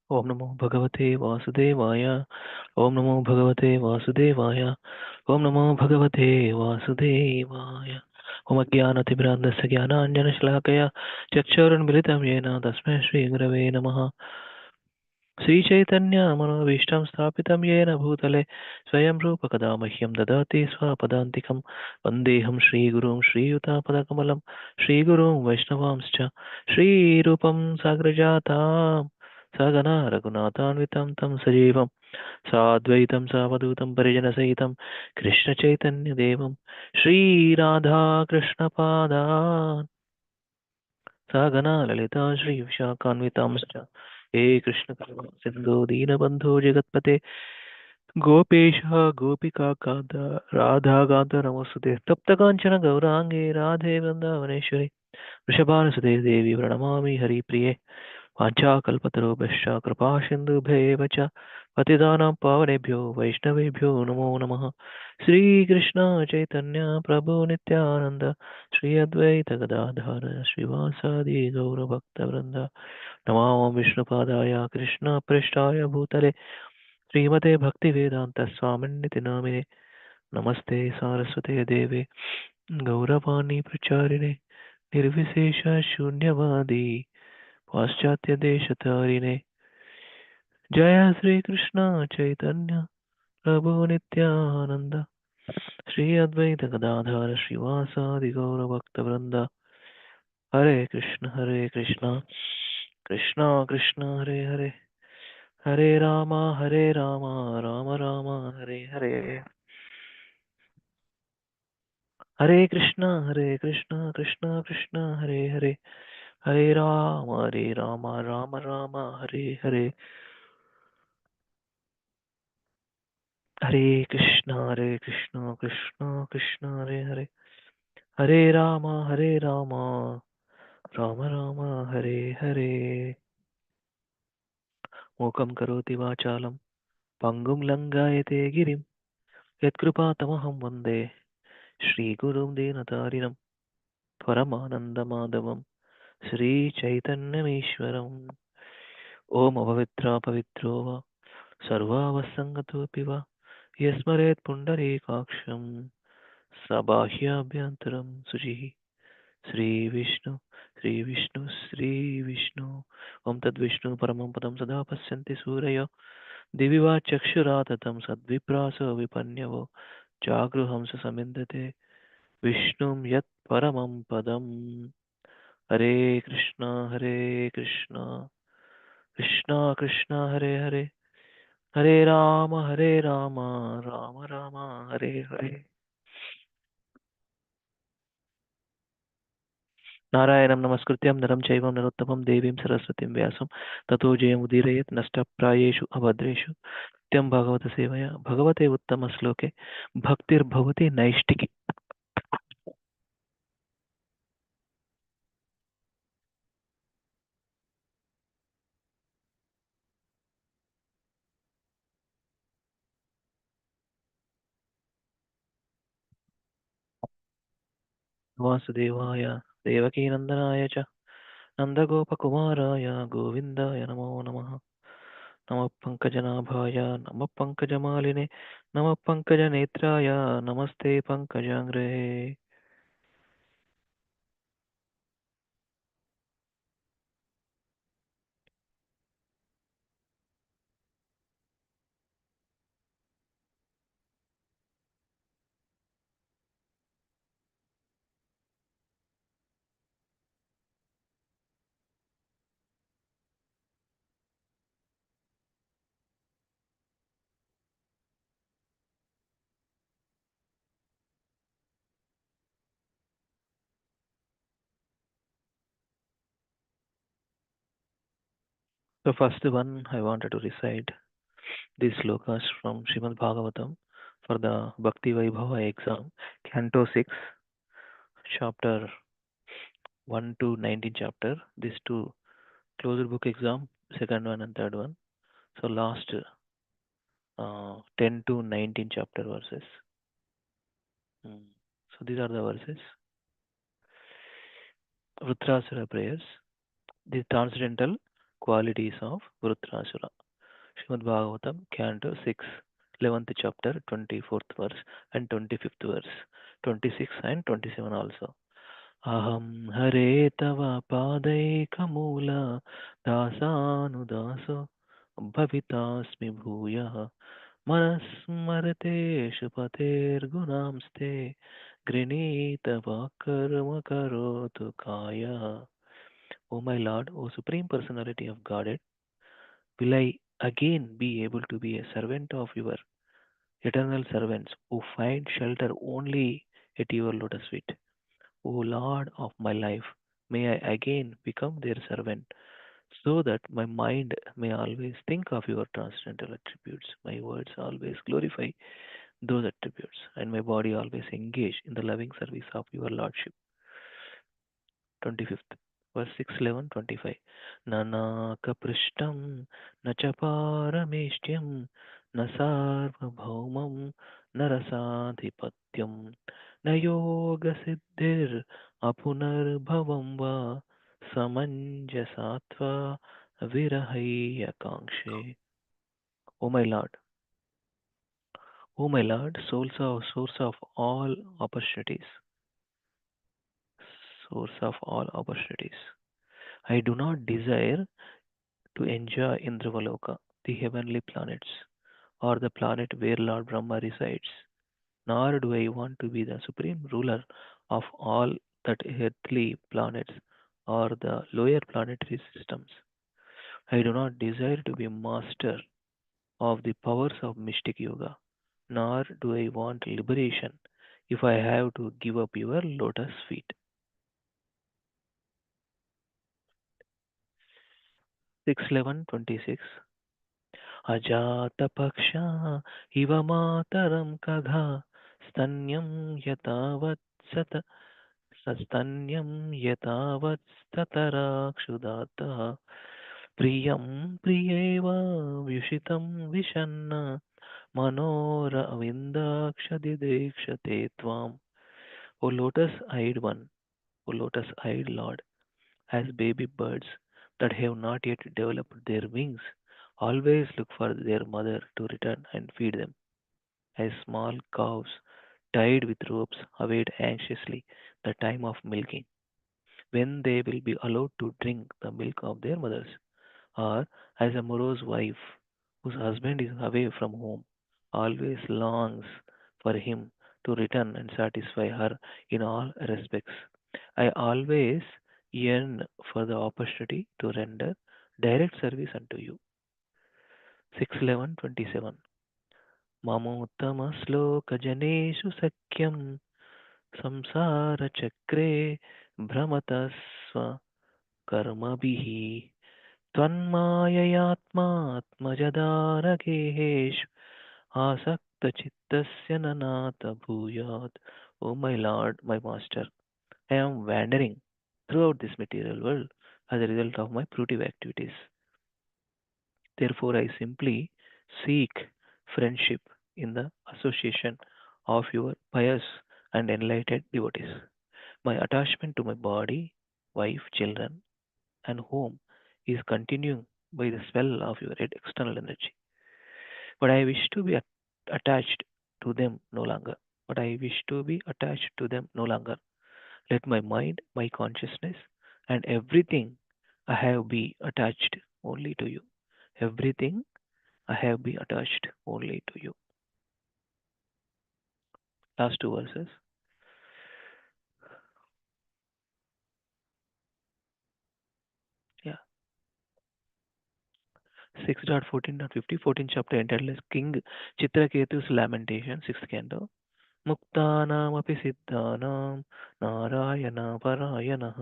Om Namo Bhagavate Vasudevaya. Om Namo Bhagavate Vasudevaya. Om Namo Bhagavate Vasudevaya. Om Ajnanatimirandasya Jnananjana Chakshurunmilitam Yena Tasmai Shri Gurave Namaha. Sri Chaitanya Manovistam Sthapitam Yena Bhutale Swayam Rupa Kada Mahyam Dadati Swapadantikam Vandeham Shri Gurum Shri Yuta Padakamalam Shri Gurum Vaishnavamscha Shri Rupam Sagrajatam Sagana Raghunathanvitam Tam Sajivam Sadvaitam Savadutam Parijanasahitam Krishna Chaitanya Devam Shri Radha Krishna Pada Sagana Lalita Shri Vishakhanvitamscha हे कृष्ण करुणा सिंधु दीनबंधु जगतपते गोपेश गोपिका कांत राधा कांत नमोस्तुते तप्त कांचन गौरांगे राधे वृंदावनेश्वरी वृषभानुसुते देवी प्रणमामि हरिप्रिये वाञ्छाकल्पतरुभ्यश्च कृपासिन्धुभ्येव च पतितानां पावनेभ्यो वैष्णवेभ्यो नमो नमः श्रीकृष्ण चैतन्य प्रभु नित्यानन्द श्री अद्वैत गदाधर श्रीवासादि गौरभक्तवृन्द नमो विष्णुपादाय कृष्णपृष्ठाय भूतले श्रीमते भक्तिवेदान्तस्वामिन्निति नामिने नमस्ते सारस्वते देवे गौरवाणी प्रचारिणे निर्विशेष शून्यवादी पाश्चात्यदेशतारिणे जय श्रीकृष्ण चैतन्य प्रभु नित्यानन्द श्री अद्वैत गदाधर श्रीवासादि गौरभक्तवृन्द हरे कृष्ण कृष्ण कृष्ण हरे हरे हरे राम राम राम हरे हरे हरे कृष्ण कृष्ण कृष्ण हरे हरे हरे राम राम राम हरे हरे हरे कृष्ण कृष्ण कृष्ण हरे हरे हरे राम राम राम हरे हरे मूकं करोति वाचालं पङ्गुं लङ्घयते गिरिं यत्कृपातमहं वन्दे श्रीगुरुं दीनतारिणं परमानन्दमाधवं श्रीचैतन्यमीश्वरम् ॐ अपवित्रा पवित्रो वा सर्वावसङ्गतोऽपि वा यस्मरेत् पुण्डरीकाक्षं सबाह्याभ्यन्तरं शुचिः श्रीविष्णु श्रीविष्णु श्रीविष्णु ॐ तद्विष्णु परमं पदं सदा पश्यन्ति सूरयो दिवि वा चक्षुराततं सद्विप्रासो विपन्यवो जागृहंस समिन्दते विष्णुं यत् परमं पदम् हरे कृष्ण कृष्ण कृष्ण हरे हरे हरे राम राम राम हरे हरे नारायणं नमस्कृत्यं नरं चैव नरोत्तमं देवीं सरस्वतीं व्यासं ततो जयमुदीरयेत् नष्टप्रायेषु अभद्रेषु नित्यं भगवतसेवया भगवते उत्तमश्लोके भक्तिर्भवति नैष्टिकी वासुदेवाय देवकीनन्दनाय च नन्दगोपकुमाराय गोविन्दाय नमो नमः नमः पङ्कजनाभाय नमः पङ्कजमालिने नमः पङ्कजनेत्राय नमस्ते पङ्कजाङ्ग्रे So first one I wanted to recite these slokas from Srimad Bhagavatam for the Bhakti Vaibhava exam, Canto 6, chapter 1 to 19 chapter. These two closed book exam, second one and third one. So last 10 to 19 chapter verses. Mm. So these are the verses. Rudrasura prayers. The transcendental qualities of Vrutrasura. Srimad Bhagavatam, Canto 6, 11th chapter, 24th verse and 25th verse, 26 and 27 also. Aham hare tava padaikαμūla dasanudaso bhavitasmi bhūyah manasmarateshu patergunamste grinita vakarma karotu kaya. O my Lord, O Supreme Personality of Godhead, will I again be able to be a servant of your eternal servants who find shelter only at your lotus feet? O Lord of my life, may I again become their servant, so that my mind may always think of your transcendental attributes, my words always glorify those attributes, and my body always engage in the loving service of your Lordship. 25th verse 6, 11, 25. Nanakaprishtam nachaparameshtyam nasarvabhaumam narasadhipatyam nayogasiddhir apunarbhavam va samanjasatva virahayakangshe. O my Lord, O my Lord, source of all opportunities, source of all opportunities. I do not desire to enjoy Indravaloka, the heavenly planets, or the planet where Lord Brahma resides, nor do I want to be the supreme ruler of all that earthly planets or the lower planetary systems. I do not desire to be master of the powers of mystic yoga, nor do I want liberation if I have to give up your lotus feet. 6:11:26 अजातपक्षा इव मातरं कधा स्तन्यं यतावत्सत सस्तन्यं यतावत्स्ततराक्षुदात्तः प्रियं प्रियेव व्युषितं विशन्न मनोरविन्दाक्षदिदेक्षते त्वाम्. O lotus-eyed one, O lotus-eyed Lord, as baby birds that have not yet developed their wings always look for their mother to return and feed them, as small calves tied with ropes await anxiously the time of milking, when they will be allowed to drink the milk of their mothers, or as a morose wife whose husband is away from home always longs for him to return and satisfy her in all respects. I always yearn for the opportunity to render direct service unto you. 6:11:27 ममोत्तमश्लोकजनेषु सख्यं संसारचक्रे भ्रमतस्व कर्मभिः त्वन्माययात्मात्मजदानगेहेषु आसक्तचित्तस्य ननाथ भूयात्. O my Lord, my Master, I am wandering throughout this material world as a result of my fruitive activities. Therefore, I simply seek friendship in the association of your pious and enlightened devotees. My attachment to my body, wife, children, and home is continuing by the spell of your external energy. But I wish to be attached to them no longer. But I wish to be attached to them no longer. Let my mind, my consciousness, and everything I have be attached only to you. Everything I have be attached only to you. Last two verses. Yeah. 6.14.50, 14th chapter entitled as King Chitraketu's Lamentation, 6th canto. मुक्तानामपि सिद्धानां नारायणपरायणः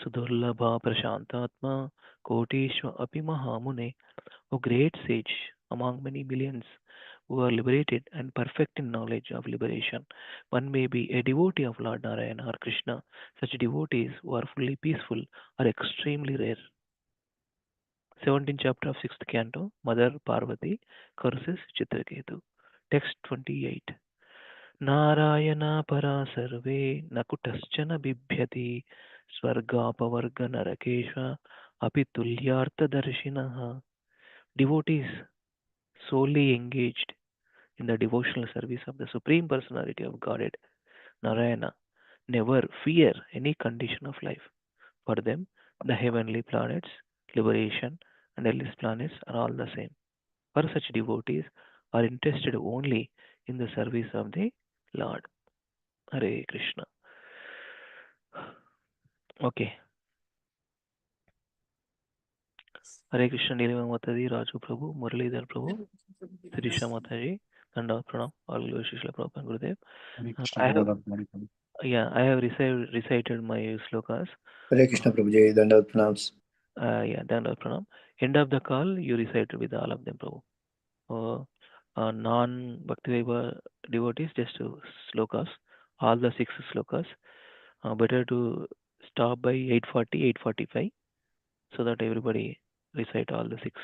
सुदुर्लभा प्रशान्तात्मा कोटीश्व अपि महामुने. O great sage among many millions who are liberated and perfect in knowledge of liberation, one may be a devotee of Lord Narayana or Krishna. Such devotees who are fully peaceful are extremely rare. 17th chapter of 6th canto, Mother Parvati curses Chitraketu. Text 28. Narayana परा सर्वे न कुतश्चन बिभ्यति स्वर्गापवर्गनरकेश api tulyarthadarshinaha. Devotees solely engaged in the devotional service of the Supreme Personality of Godhead, Narayana, never fear any condition of life. For them, the heavenly planets, liberation, and earthly planets are all the same. For such devotees are interested only in the service of the Lord. Hare Krishna. Okay. Hare Krishna Nilima Mataji, Raju Prabhu, Muralidhar Prabhu, Sirisha Mataji, Danda Pranam, all glory Srila Prabhupada and Gurudev. Hare Krishna I have, Dandavat Prabhu. I have recited my slokas. Hare Krishna Prabhuji, Dandavat Pranams. Yeah, Danda Pranam. End of the call, you recite with all of them, Prabhu. Non-Bhakti devotees, just slokas, all the six slokas. Better to stop by 8:40, 8:45, so that everybody recite all the six.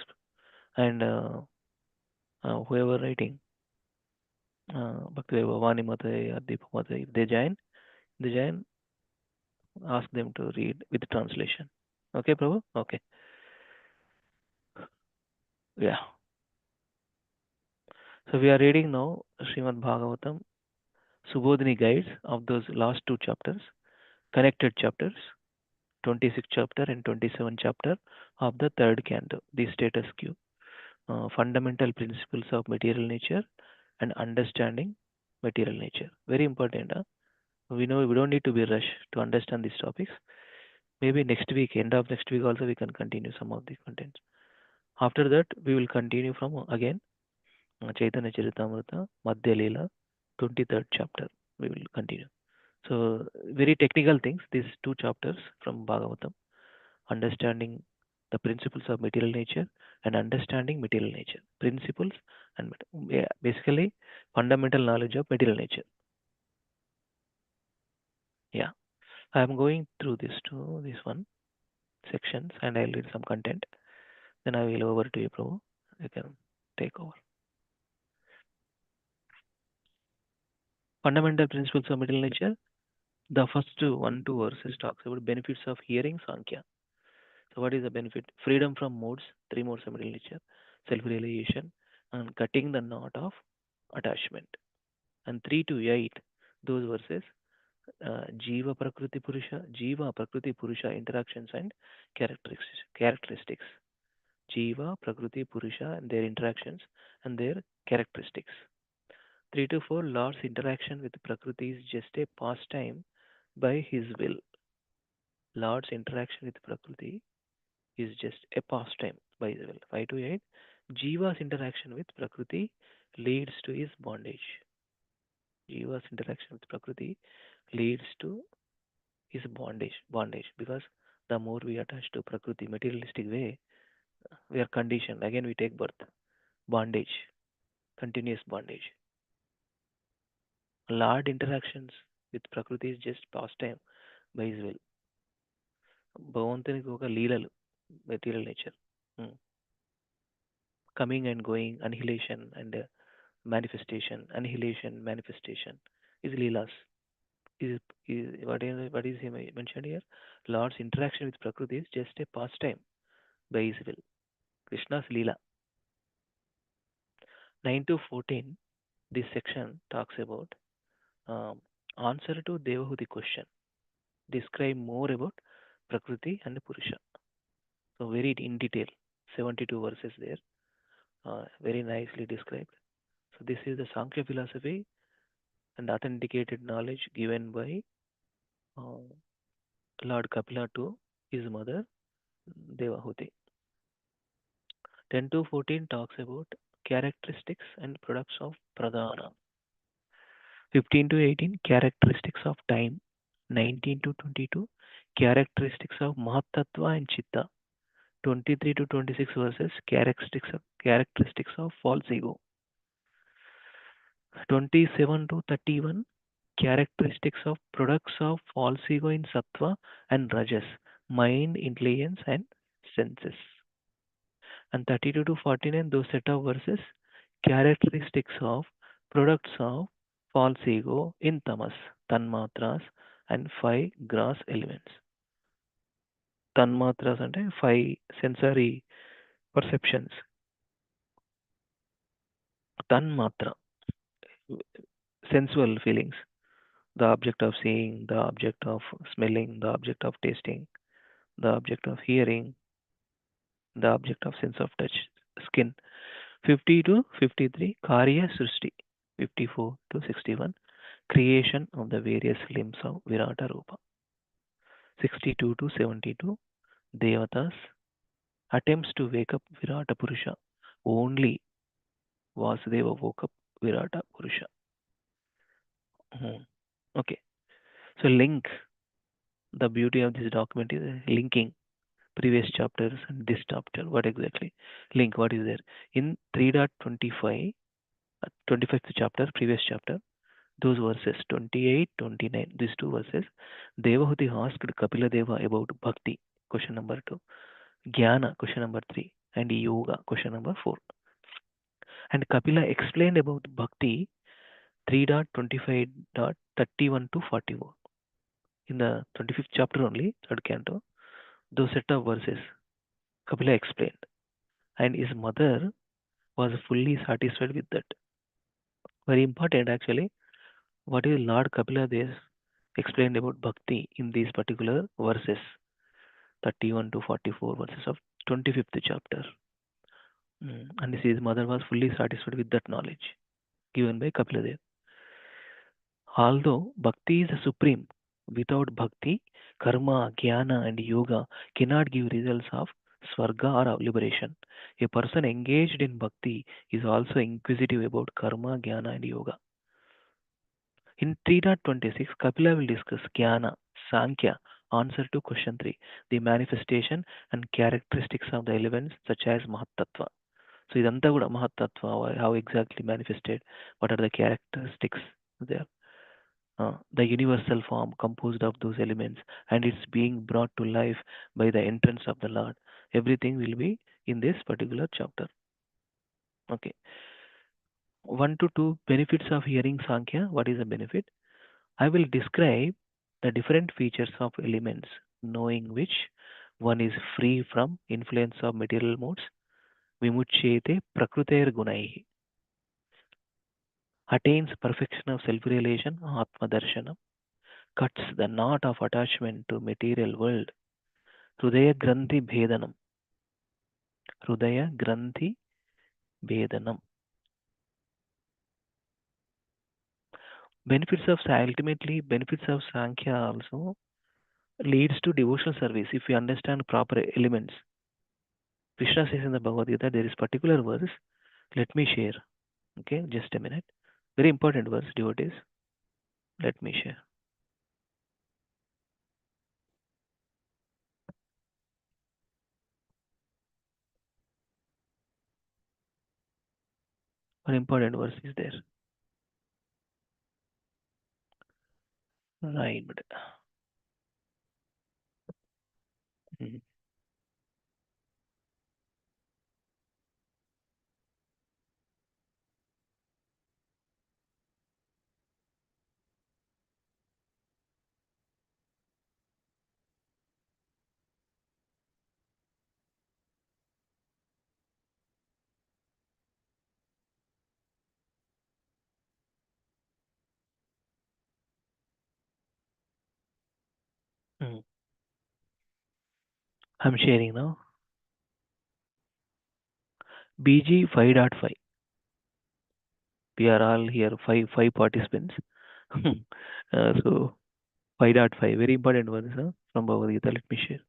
And whoever writing, Bhakti Vani Mata or Deepa Mata, if they join, ask them to read with translation. Okay, Prabhu? Okay. Yeah. So we are reading now Srimad Bhagavatam, Subodhini guides of those last two chapters, connected chapters, 26th chapter and 27th chapter of the third canto, the status quo, fundamental principles of material nature and understanding material nature. Very important. We know we don't need to be rushed to understand these topics. Maybe next week, end of next week also, we can continue some of the contents. After that, we will continue from again Chaitanya Charitamrita, Madhya Leela, 23rd chapter. We will continue. So, very technical things, these two chapters from Bhagavatam, understanding the principles of material nature and understanding material nature. Principles and yeah, basically fundamental knowledge of material nature. Yeah, I am going through this one sections and I'll read some content. Then I will over to you, Prabhu. You can take over. Fundamental principles of material nature. The first two verses talks about benefits of hearing Sankhya. So what is the benefit? Freedom from modes, three modes of material nature, self-realization, and cutting the knot of attachment. And 3 to 8, those verses, Jiva Prakriti Purusha interactions and characteristics. Jiva, Prakriti, Purusha and their interactions and their characteristics. 3 to 4, Lord's interaction with Prakriti is just a pastime by his will. Lord's interaction with Prakriti is just a pastime by his will. 5 to 8, Jiva's interaction with Prakriti leads to his bondage. Jiva's interaction with Prakriti leads to his bondage because the more we attach to Prakriti materialistic way, we are conditioned. Again, we take birth, bondage, continuous bondage. Lord interactions with Prakriti is just pastime by his will. భగవంతునికి ఒక లీలలు material nature coming and going annihilation and manifestation is leelas. What is he mentioned here? Lord's interaction with Prakriti is just a pastime by his will. Krishna's leela. 9 to 14, this section talks about um, answer to Devahuti question. Describe more about Prakriti and Purusha. So very in detail, 72 verses there, very nicely described. So this is the Sankhya philosophy and authenticated knowledge given by uh, Lord Kapila to his mother Devahuti. 10 to 14 talks about characteristics and products of Pradhana. 15 to 18 characteristics of time. 19 to 22 characteristics of Mahatattva and Chitta. 23 to 26 verses characteristics of false ego. 27 to 31 characteristics of products of false ego in sattva and rajas, mind, intelligence, and senses. And 32 to 49, those set of verses, characteristics of products of false ego in tamas, tanmatras, and five gross elements. Tanmatras ante 5 sensory perceptions. Tanmatra, sensual feelings. The object of seeing, the object of smelling, the object of tasting, the object of hearing, the object of sense of touch, skin. 50 to 53, Karya Srishti. 54 to 61, creation of the various limbs of Virata Rupa. 62 to 72, Devatas, attempts to wake up Virata Purusha. Only Vasudeva woke up Virata Purusha. Okay, so link. The beauty of this document is linking previous chapters and this chapter. What exactly? Link, what is there? In 3.25, 25th chapter, previous chapter, those verses 28, 29, these two verses, Devahuti asked Kapila Deva about bhakti, question number 2, Jnana, question number 3, and yoga, question number 4. And Kapila explained about bhakti 3.25.31 to 41. In the 25th chapter only, third canto, those set of verses, Kapila explained. And his mother was fully satisfied with that. Very important actually. What is Lord Kapila Dev explained about bhakti in these particular verses, 31 to 44 verses of 25th chapter. And his mother was fully satisfied with that knowledge given by Kapila Dev. Although bhakti is supreme, without bhakti, karma, jnana, and yoga cannot give results of swarga or liberation. A person engaged in bhakti is also inquisitive about karma, jnana, and yoga. In 3.26, Kapila will discuss jnana, sankhya, answer to question 3, the manifestation and characteristics of the elements such as Mahatattva. So ఇదంతా కూడా Mahatattva, how exactly manifested, what are the characteristics there. The universal form composed of those elements, and it's being brought to life by the entrance of the Lord. Everything will be in this particular chapter. Okay. 1 to 2, benefits of hearing Sankhya. What is the benefit? I will describe the different features of elements, knowing which one is free from influence of material modes. Vimuchyete prakrutair gunaihi. Attains perfection of self-realization, Atma Darshanam. Cuts the knot of attachment to material world. Hrudaya Granthi Bhedanam. Hrudaya Granthi Bhedanam. Benefits of Sankhya also leads to devotional service if you understand proper elements. Krishna says in the Bhagavad Gita, there is particular verse. Let me share. Okay, just a minute. Very important verse, devotees. Let me share. One important verse is there. Right. Mhm. Mhm. I'm sharing now. BG 5.5. We are all here, five participants. So 5.5, very important verse from Bhagavad Gita. Let me share.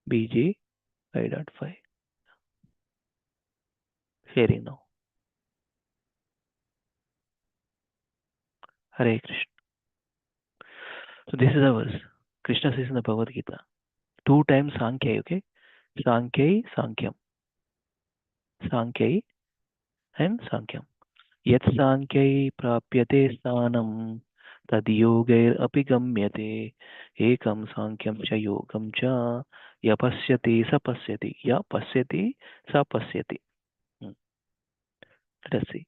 BG 5.5. Sharing now. Hare Krishna. So this is a verse. Krishna says in the Bhagavad Gita. 2 times Sankhya, okay? Sankhya, Sankyam. Sankhya and Sankyam. Yat Sankhya prapyate sthanam tad yogair api gamyate ekam Sankyam cha yogam cha yapasyati sapasyati. Yapasyati sapasyati. Let us see.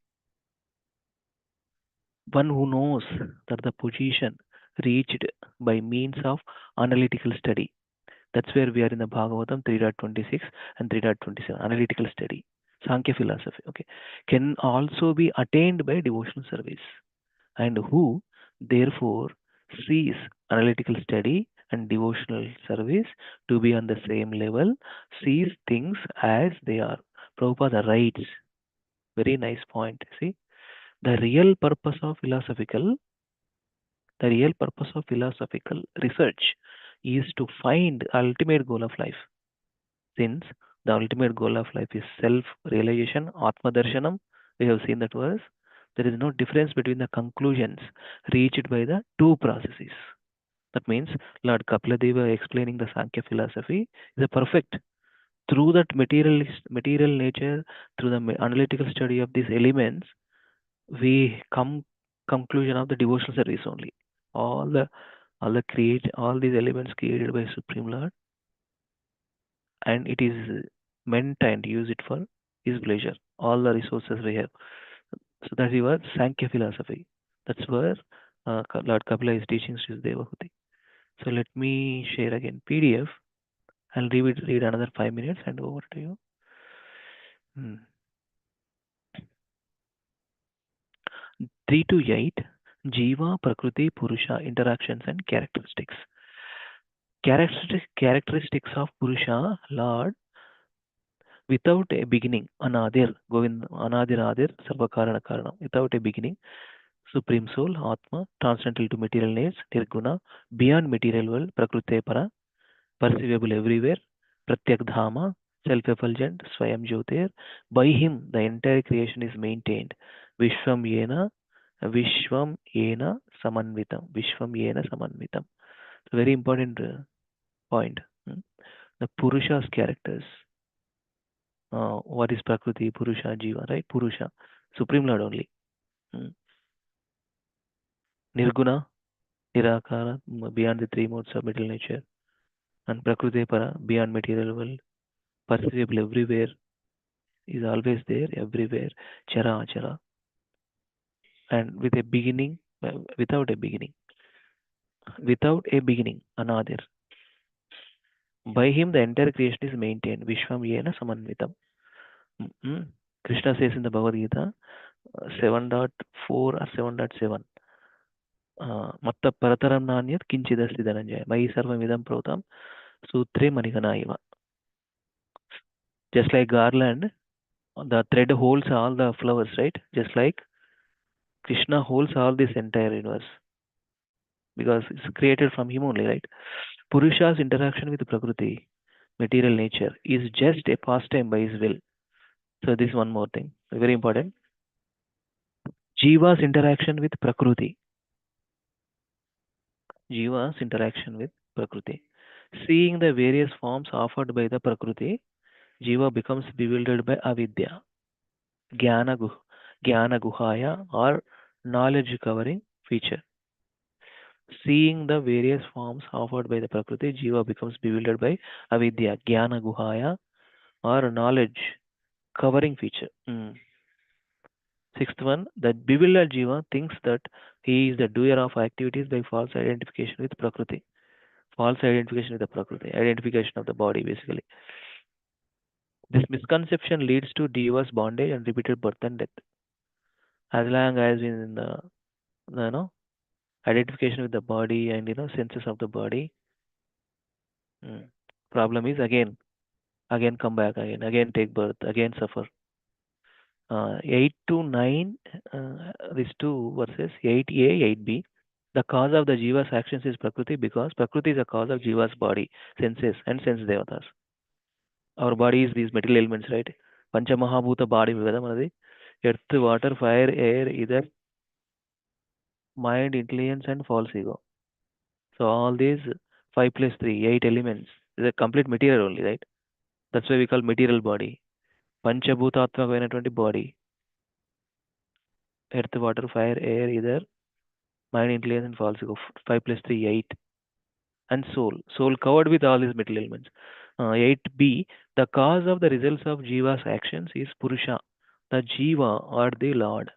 One who knows that the position reached by means of analytical study. That's where we are in the Bhagavatam 3.26 and 3.27. Analytical study. Sankhya philosophy. Okay. Can also be attained by devotional service. And who, therefore, sees analytical study and devotional service to be on the same level, sees things as they are. Prabhupada writes, very nice point. See, the real purpose of philosophical the real purpose of philosophical research is to find ultimate goal of life. Since the ultimate goal of life is self-realization, Atma Darshanam, we have seen that verse. There is no difference between the conclusions reached by the two processes. That means Lord Kapiladeva explaining the Sankhya philosophy is a perfect through that material nature, through the analytical study of these elements, we come conclusion of the devotional service only. All the all these elements created by Supreme Lord, and it is meant and use it for his pleasure. All the resources we have. So that is what Sankhya philosophy. That's where Lord Kapila is teaching Sri Devahuti. So let me share again PDF. I'll read another 5 minutes and over to you. Hmm. 3 to 8 Jiva, Prakriti, Purusha interactions and characteristics. Characteristics of Purusha, Lord, without a beginning, Anadir, Govind, Anadir Adir, Sarvakarana Karanam, without a beginning, Supreme Soul, Atma, transcendental to material needs, Nirguna, beyond material world, Prakriti Para, perceivable everywhere, Pratyak Dhama, self-effulgent, Swayam Jyotir. By him, the entire creation is maintained. Vishwam Yena, Vishwam Yena Samanvitam. Vishwam Yena Samanvitam. It's a very important point. The Purusha's characters. What is Prakriti, Purusha, Jiva, right? Purusha, Supreme Lord only. Mm. Nirguna, Nirakara, beyond the three modes of material nature. And Prakriti Para, beyond material world. Perceivable everywhere, is always there, everywhere. Chara, Achara. And with a beginning, without a beginning. Without a beginning, another. By him, the entire creation is maintained. Vishwam Yena Samanvitam. Mm-hmm. Krishna says in the Bhagavad Gita 7.4 or 7.7. Matta parataram nanyat kinchidasti dhananjaya. Mai sarvamidam protam sutre manigana iva. Just like garland, the thread holds all the flowers, right? Just like Krishna holds all this entire universe because it's created from him only, right? Purusha's interaction with Prakriti, material nature, is just a pastime by his will. So this is one more thing, very important. Jiva's interaction with Prakriti. Jiva's interaction with Prakriti. Seeing the various forms offered by the Prakriti, Jiva becomes bewildered by avidya, jnana, jnana guhaya, or knowledge covering feature. Seeing the various forms offered by the Prakriti, Jiva becomes bewildered by avidya, jnana guhaya, or knowledge covering feature. Sixth one, the bewildered Jiva thinks that he is the doer of activities by false identification with Prakriti. False identification with the Prakriti, identification of the body basically. This misconception leads to Jiva's bondage and repeated birth and death. As long as in the identification with the body and senses of the body, problem is again come back again take birth, again suffer. 8 to 9, these two verses, 8a, 8b. The cause of the Jiva's actions is Prakriti because Prakriti is the cause of Jiva's body, senses, and sense devatas. Our body is these material elements, right? Pancha Mahabhuta body, earth, water, fire, air, either mind, intelligence, and false ego. So all these 5 plus 3, 8 elements is a complete material only, right? That's why we call material body. Panchabhutatmakamainatuvanti body. Earth, water, fire, air, either mind, intelligence, and false ego. 5 plus 3, 8. And soul. Soul covered with all these material elements. 8b. The cause of the results of Jiva's actions is Purusha, the Jiva or the Lord.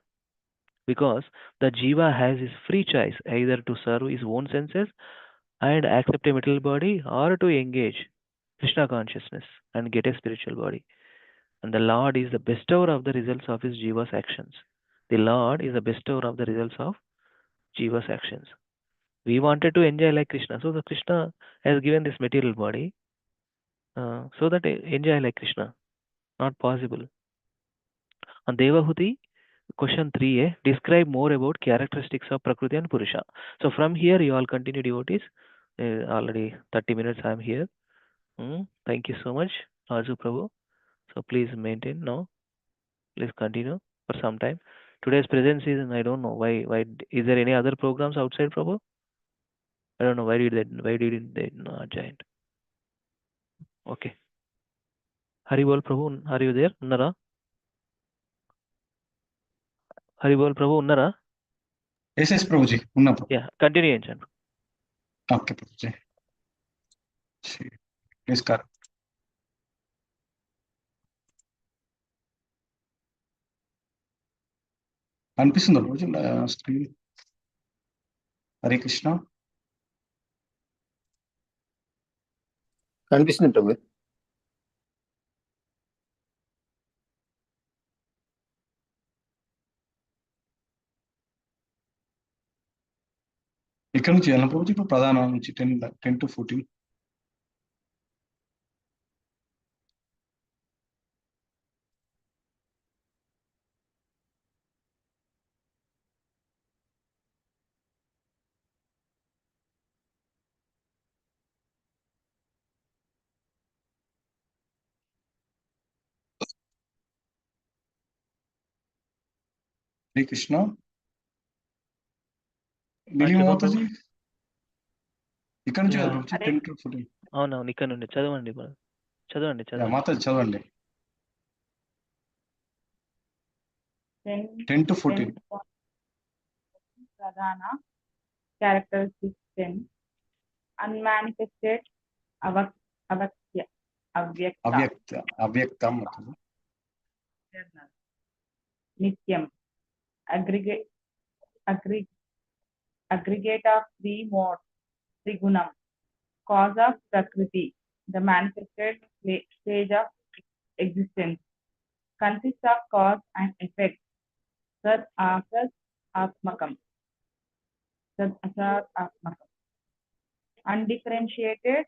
because the jiva has his free choice either to serve his own senses and accept a material body or to engage Krishna consciousness and get a spiritual body. And the Lord is the bestower of the results of his jiva's actions. The Lord is the bestower of the results of jiva's actions. We wanted to enjoy like Krishna, so the Krishna has given this material body so that enjoy like Krishna. Not possible. On Devahuti, question 3a, describe more about characteristics of Prakriti and Purusha. So from here, you all continue devotees. Already 30 minutes I am here. Thank you so much, Raju Prabhu. So please maintain now. Please continue for some time. Today's presence is, I don't know why. Why is there any other programs outside Prabhu? I don't know why did they not join? Okay. Haribol Prabhu, are you there? Unnara? Haribol Prabhu, Unnara? Yes, Prabhuji. Unna Prabhu. Yeah, continue, Anchan. Okay, Prabhuji. Please, Kar. అనిపిస్తుందా రోజు screen? Hare Krishna. కనిపిస్తుంది ప్రభు. ఇక్కడ నుంచి వెళ్ళిన ప్రభుజీ ఇప్పుడు ప్రధాన నుంచి 10 to 14. Hare Krishna. మిలి మాతాజీ ఇక్కడ నుంచి కదా ప్రభుజీ 10 to 14. అవునవును, ఇక్కడ నుండి చదవండి చదవండి మాతాజీ చదవండి. 10 to 14. ప్రధాన characteristics 10. Unmanifested, అవ్యక్తం, నిత్యం, aggregate of three modes, trigunam, cause of prakriti, the manifested stage of existence, consists of cause and effect, sad asar atmakam, undifferentiated,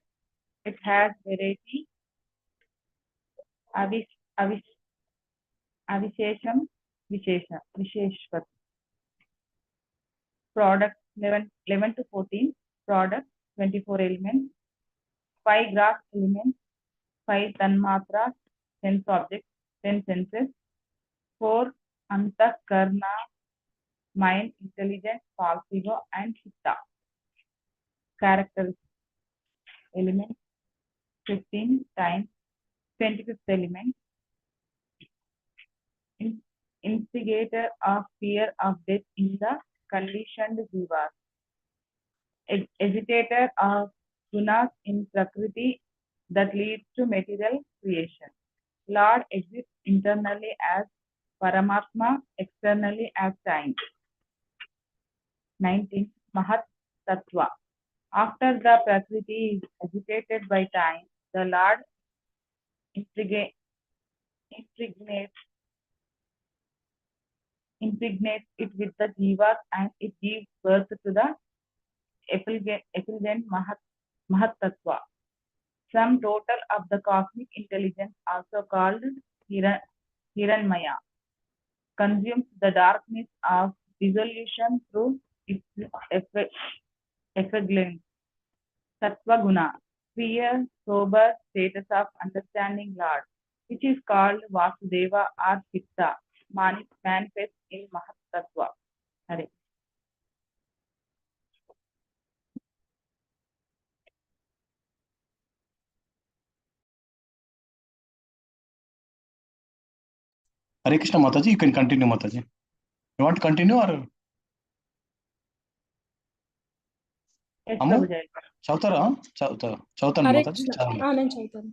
it has variety, avishesham, visheshvat. Product 11 to 14, product 24 elements, 5 gross elements, 5 tanmatras, 10 objects, 10 senses, 4 antakarna, mind, intelligence, false ego, and chitta. Characters element 15 times 25th element, instigator of fear of death in the conditioned jivas, agitator of gunas in prakriti that leads to material creation. Lord exists internally as Paramatma, externally as time. 19. Mahat Tattva. After the prakriti is agitated by time, the Lord impregnates it with the jivas and it gives birth to the effulgent Mahat Tattva. Sum total of the cosmic intelligence, also called Hiranmaya, consumes the darkness of dissolution through its effulgence. Sattva Guna, clear, sober status of understanding Lord, which is called Vasudeva or Chitta, manifests in Mahat Tattva. Hare. Hare Krishna Mataji, you can continue Mataji. You want to continue or? Yes, Ammu Prabhuji. చదువుతారా? చదువుతాను హరే మాతాజీ. కృష్ణ. నేను చదువుతాను.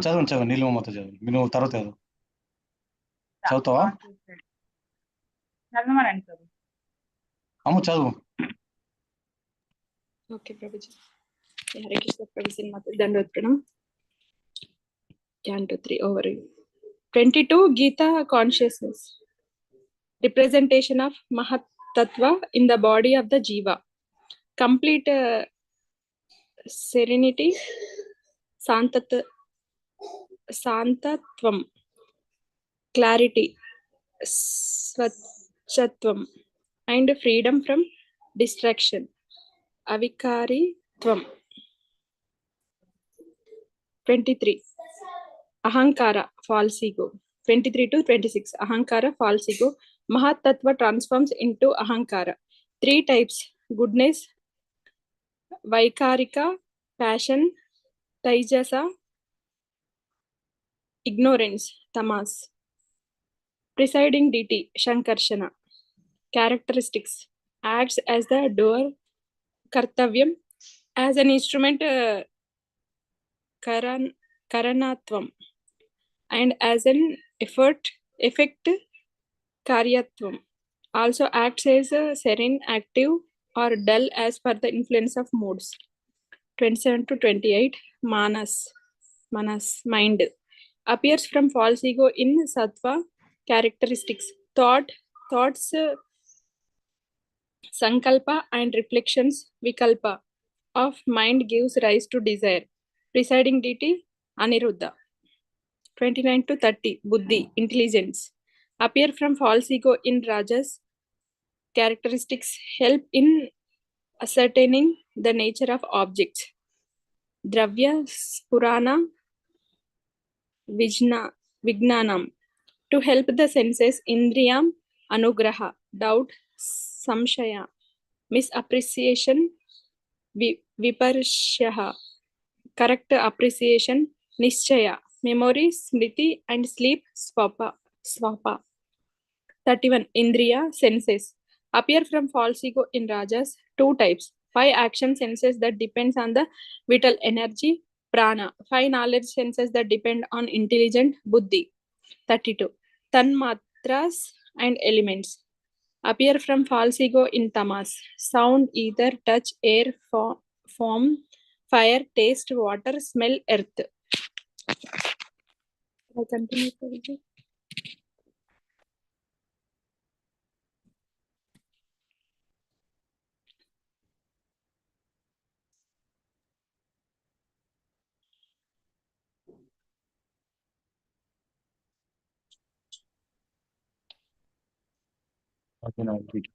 చదవండి నీలిమ మాతాజీ, నువ్వు తర్వాత చదువు. చదువుతావా? చదవమనండి sir. అమ్మ చదువు. Okay Prabhuji. Hare Krishna Prabhuji Mata దండోత్ప్రణం. Canto 3 overview. 22 Gita consciousness. Representation of Mahat Tattva in the body of the Jiva. Complete serenity, Santatvam, clarity, Swachatvam, and freedom from distraction. Avikaritvam. 23. Ahankara, false ego. 23 to 26. Ahankara, false ego. Mahat Tattva transforms into Ahankara. 3 types: goodness, Vaikarika, passion, Taijasa, ignorance, Tamas. Presiding deity, Shankarshana. Characteristics: acts as the doer, Kartavyam, as an instrument, Karanatvam, and as an effect, Karyatvam. Also acts as a serene, active, or dull as per the influence of moods. 27 to 28. Manas, mind. Appears from false ego in Sattva. Characteristics: thoughts, Sankalpa, and reflections, Vikalpa, of mind gives rise to desire. Presiding deity, Aniruddha. 29 to 30. Buddhi, intelligence. Appear from false ego in Rajas. Characteristics: help in ascertaining the nature of objects. Dravya, Purana, Vijnanam, to help the senses. Indriyam, Anugraha, doubt, Samshaya, misappreciation, Viparshaha, correct appreciation, Nischaya, memory, Smriti, and sleep, Swapa. 31. Indriya, senses. Appear from false ego in Rajas. 2 types: 5 action senses that depends on the vital energy, Prana. 5 knowledge senses that depend on intelligent, Buddhi. 32. Tanmatras and elements. Appear from false ego in Tamas. Sound, ether, touch, air, form, fire, taste, water, smell, earth. I continue, Prabhuji? Okay, now read.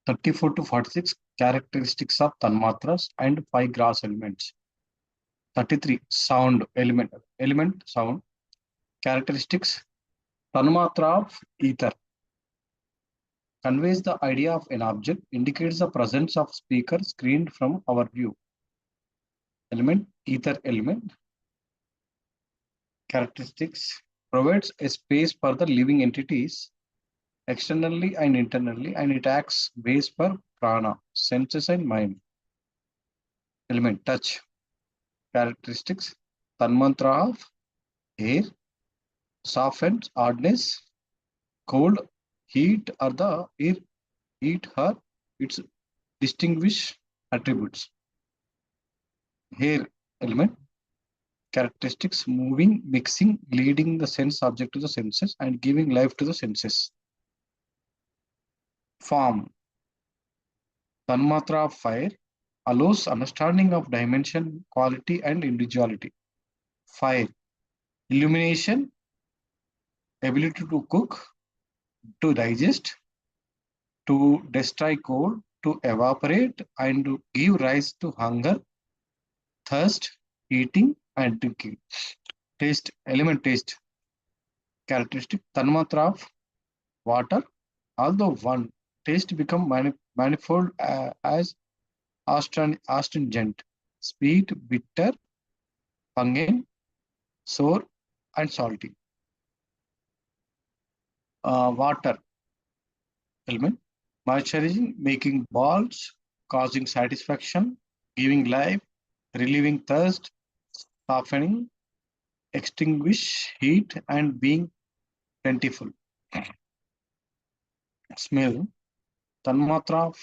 34 to 46. Characteristics of Tanmatras and 5 gross elements. 33. Sound element sound. Characteristics: Tanmatra of ether. Conveys the idea of an object, indicates the presence of speaker screened from our view. Element, ether element. Characteristics: provides a space for the living entities externally and internally, and it acts base for prana, senses and mind. Element, touch. Characteristics: Tanmantra of air, softens, hardness, cold, heat, or the air, heat, her, its distinguished attributes. Hair element. Characteristics: moving, mixing, leading the sense object to the senses, and giving life to the senses. Form. Tanmatra of fire allows understanding of dimension, quality, and individuality. Fire. Illumination, ability to cook, to digest, to destroy cold, to evaporate, and to give rise to hunger, thirst, eating, and drinking. Taste element, taste. Characteristic: Tanmatra of water. Although one, taste become manifold as astringent, sweet, bitter, pungent, sour, and salty. Water element: moisturizing, making balls, causing satisfaction, giving life, relieving thirst, softening, extinguish heat, and being plentiful. Smell, tanmatra of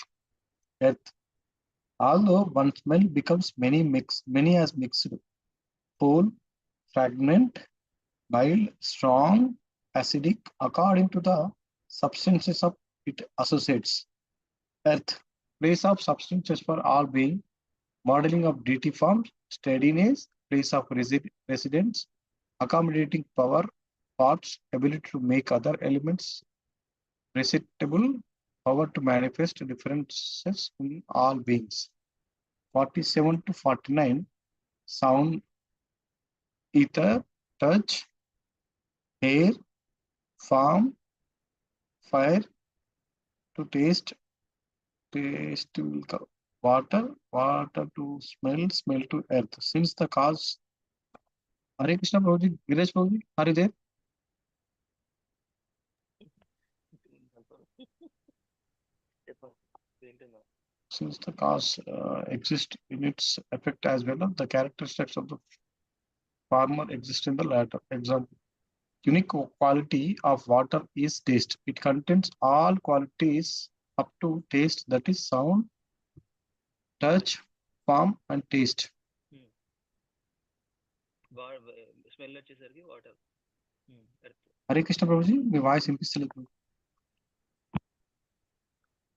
earth. Although one smell becomes many as mixed, whole, fragment, mild, strong, acidic, according to the substances of it associates. Earth, place of substances for all being, modeling of DT forms, steadiness, place of residence, accommodating power, parts, ability to make other elements recitable, power to manifest differences in all beings. 47 to 49, sound, ether, touch, air, form, fire, to taste will come. Water to smell to earth. Since the cause, Hare Krishna Prabhuji, Giresh Prabhuji, are you there? Since the cause exists in its effect as well, the characteristics of the former exist in the latter. Example, unique quality of water is taste. It contains all qualities up to taste, that is sound, touch, form, and taste. Smell వచ్చేసరికి water. Hare Krishna Prabhuji, మీ voice వినిపిస్తలేదు.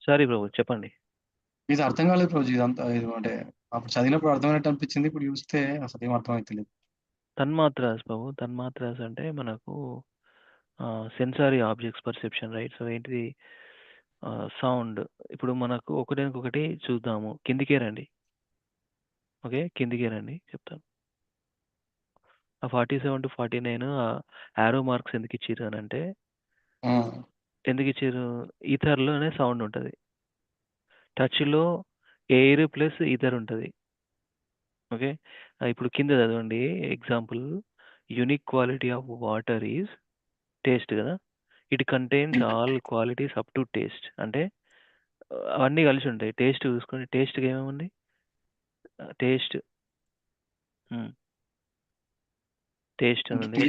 Sorry ప్రభు, చెప్పండి. ఇది అర్థం కాలేదు ప్రభుజీ. ఇదంతా ఇది అంటే అప్పుడు చదివినప్పుడు అర్థమైనట్టు అనిపించింది, ఇప్పుడు చూస్తే అసలు ఏం అర్థం అవుతలేదు. తన్మాత్రాస్ ప్రభు, తన్మాత్రాస్ అంటే మనకు sensory objects perception, right? So ఏంటిది? సౌండ్. ఇప్పుడు మనకు ఒకటి చూద్దాము. కిందికే రండి. ఓకే, కిందికే రండి, చెప్తాను. ఆ 47 to 49 యారో మార్క్స్ ఎందుకు ఇచ్చిర్రు అని అంటే, ఎందుకు ఇచ్చిర్రు? ఈథర్లోనే సౌండ్ ఉంటుంది, టచ్లో ఎయిర్ ప్లస్ ఈథర్ ఉంటుంది. ఓకే, ఇప్పుడు కింద చదవండి. Example, unique quality of water is taste కదా. It contains all qualities up to taste. అంటే అవన్నీ కలిసి ఉంటాయి. టేస్ట్ చూసుకోండి, టేస్ట్కి ఏమేమి టేస్ట్ అనేది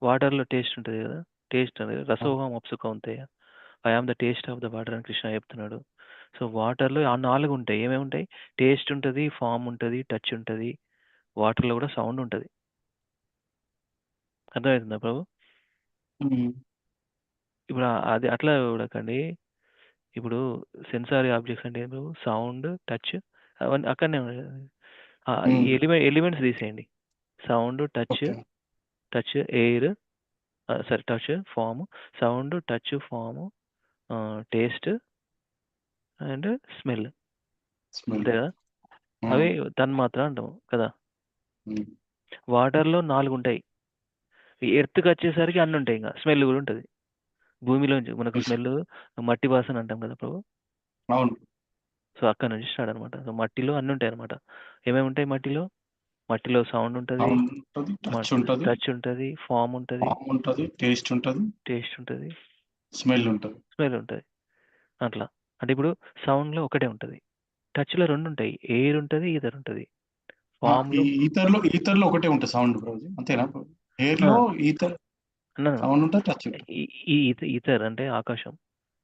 వాటర్లో టేస్ట్ ఉంటుంది కదా. టేస్ట్ అనేది రసోహం అప్సుక ఉంటాయి. I am the taste of the water అని కృష్ణ చెప్తున్నాడు. సో వాటర్లో ఆ 4 ఉంటాయి. ఏమేమి ఉంటాయి? టేస్ట్ ఉంటుంది, ఫామ్ ఉంటుంది, టచ్ ఉంటుంది, వాటర్లో కూడా సౌండ్ ఉంటుంది. అర్థమవుతుందా ప్రభు? ఇప్పుడు అది అట్లా చూడకండి. ఇప్పుడు సెన్సారీ ఆబ్జెక్ట్స్ అంటే ఏంటి? సౌండ్, టచ్, అవన్నీ అక్కడనే ఈ ఎలిమెంట్స్ తీసేయండి. Sound, touch, air, touch, form, sound, touch, form, taste and smell, అంతే కదా. అవి తన్మాత్ర అంటాము కదా. వాటర్లో 4 ఉంటాయి. ఎర్త్కి వచ్చేసరికి అన్నీ ఉంటాయి. ఇంకా స్మెల్ కూడా ఉంటుంది. భూమిలోంచి మనకు స్మెల్ మట్టి వాసన అంటాం కదా ప్రభు. అవును. సో అక్కడ నుంచి స్టార్ట్ అనమాట. సో మట్టిలో అన్నీ ఉంటాయి అనమాట. ఏమేమి ఉంటాయి మట్టిలో? మట్టిలో సౌండ్ ఉంటుంది, టచ్ ఉంటుంది, ఫామ్ ఉంటుంది, టేస్ట్ ఉంటుంది, స్మెల్ ఉంటుంది. అట్లా. అంటే ఇప్పుడు సౌండ్లో ఒకటే ఉంటుంది, టచ్లో 2 ఉంటాయి, ఎయిర్ ఉంటుంది, ఈథర్ ఉంటుంది. ఫామ్లో ఈథర్లో ఒకటే ఉంటుంది సౌండ్, అంతేనా? ఎయిర్లో ఈథర్ సౌండ్ ఉంటుంది, టచ్ ఉంటుంది. ఈథర్ అంటే ఆకాశం,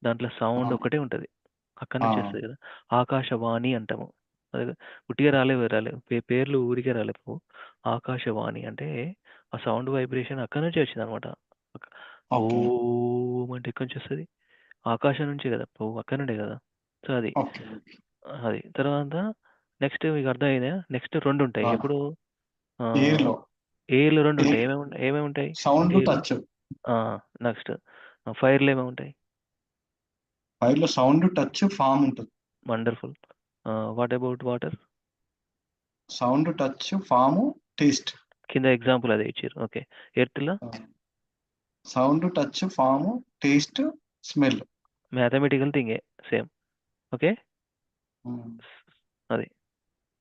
దాంట్లో సౌండ్ ఒకటే ఉంటుంది, అక్కడి నుంచి వస్తుంది కదా. ఆకాశవాణి అంటాము. అదే ఉట్టిగా రాలేవు పేర్లు ఊరికే రాలేవు. ఆకాశవాణి అంటే ఆ సౌండ్ వైబ్రేషన్ అక్కడి నుంచి వచ్చింది అనమాట. ఓం అంటే ఎక్కడి నుంచి వస్తుంది? ఆకాశం నుంచే కదా ప్రభు, అక్కడి నుండే కదా. సో అది తర్వాత నెక్స్ట్ మీకు అర్థమైందా? నెక్స్ట్ 2 ఉంటాయి. ఎప్పుడు? ఎయిర్లో 2 ఉంటాయి. ఏమేమి ఉంటాయి? Sound, touch. నెక్స్ట్ ఫైర్లో ఏమేమి ఉంటాయి? ఫైర్లో సౌండ్, టచ్, ఫామ్ ఉంటుంది. Wonderful. What about water? Sound, touch, form, taste. కింద ఎగ్జాంపుల్ అదే ఇచ్చారు. ఓకే, ఎర్త్లో sound, touch, form, taste, smell. Mathematical థింగే సేమ్. ఓకే, అది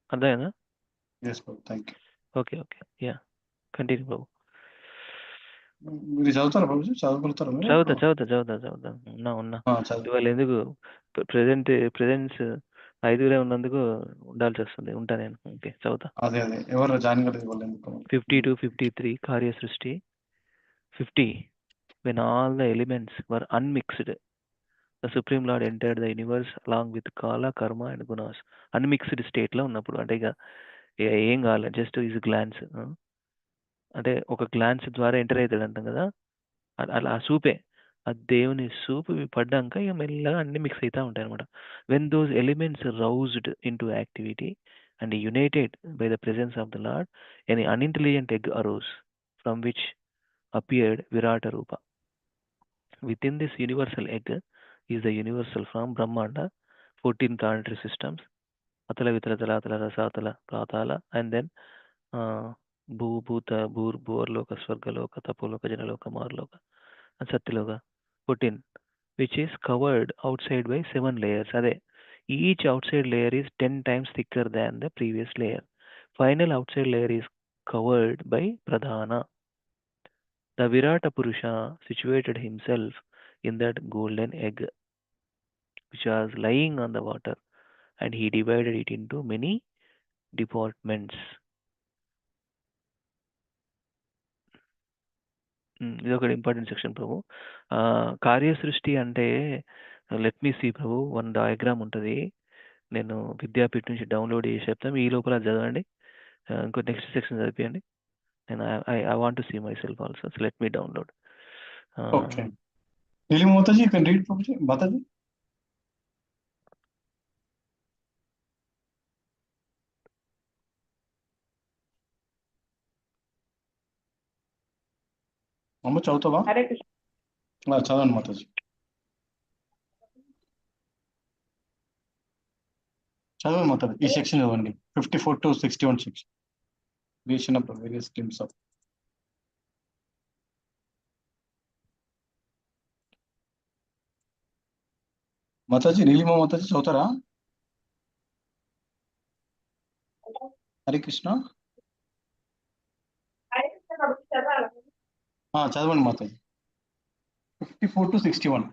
అర్థమైందా? ఓకే, యా, కంటిన్యూ బాబు. మీరు చదువుతారా బాబు? చదువుతారా? ఉన్నా. ఇవాళ ఎందుకు ప్రెజెన్స్ 5 ఉన్నందుకు ఉండాల్సి వస్తుంది. ఉంటా నేను. ఓకే, చదువుతా. అదే ఎవరు జాయిన్ కాలేదు? 50 to 53 కార్య సృష్టి. 50 when all the elements were unmixed, the Supreme Lord entered the universe along with Kala, Karma and Gunas. Unmixed state లో ఉన్నప్పుడు అంటే ఇక ఏం కావాలి జస్ట్ ఈజ్ గ్లాన్స్, అంటే ఒక గ్లాన్స్ ద్వారా ఎంటర్ అవుతాడు అంటాం కదా, అలా ఆ సూపే, ఆ దేవుని సూపు పడ్డాక ఇక మెల్లగా అన్ని మిక్స్ అవుతూ ఉంటాయి అనమాట. When those elements roused into activity and united by the presence of the lord, an unintelligent egg arose from which appeared Virata Rupa. Within this universal egg is the universal form Brahmanda, 14 planetary systems, Atala, Vitala, Talatala, Rasatala, Pratala, and then Bhu, Bhuta, Bhur, Bhuarloka, Swargaloka, Tapoloka, Janaloka, Marloka, and Satyaloka, 14, which is covered outside by 7 layers. Each outside layer is 10 times thicker than the previous layer. Final outside layer is covered by Pradhana. The Virata Purusha situated himself in that golden egg which was lying on the water, and he divided it into many departments. ఇది ఒక important section ప్రభు. కార్యసృష్టి అంటే let me see ప్రభు, one diagram ఉంటుంది, నేను విద్యాపీఠ నుంచి download చేసి చెప్తాను, ఈ లోపల చదవండి, ఇంకో నెక్స్ట్ సెక్షన్ చదివించండి. నేను I want to see myself also, so let me download. Okay. Neelam Mataji, you can read Prabhuji. Mataji. అమ్మ చదువుతావా? హరే కృష్ణ. చదవండి మాతాజీ. చదవండి మాతాజీ, ఈ సెక్షన్ చదవండి, 54 to 61 section. Creation of the various streams of. Mataji, Neelima Mataji చదువుతారా? హరే కృష్ణ. చదవండి Mataji, 54 to 61.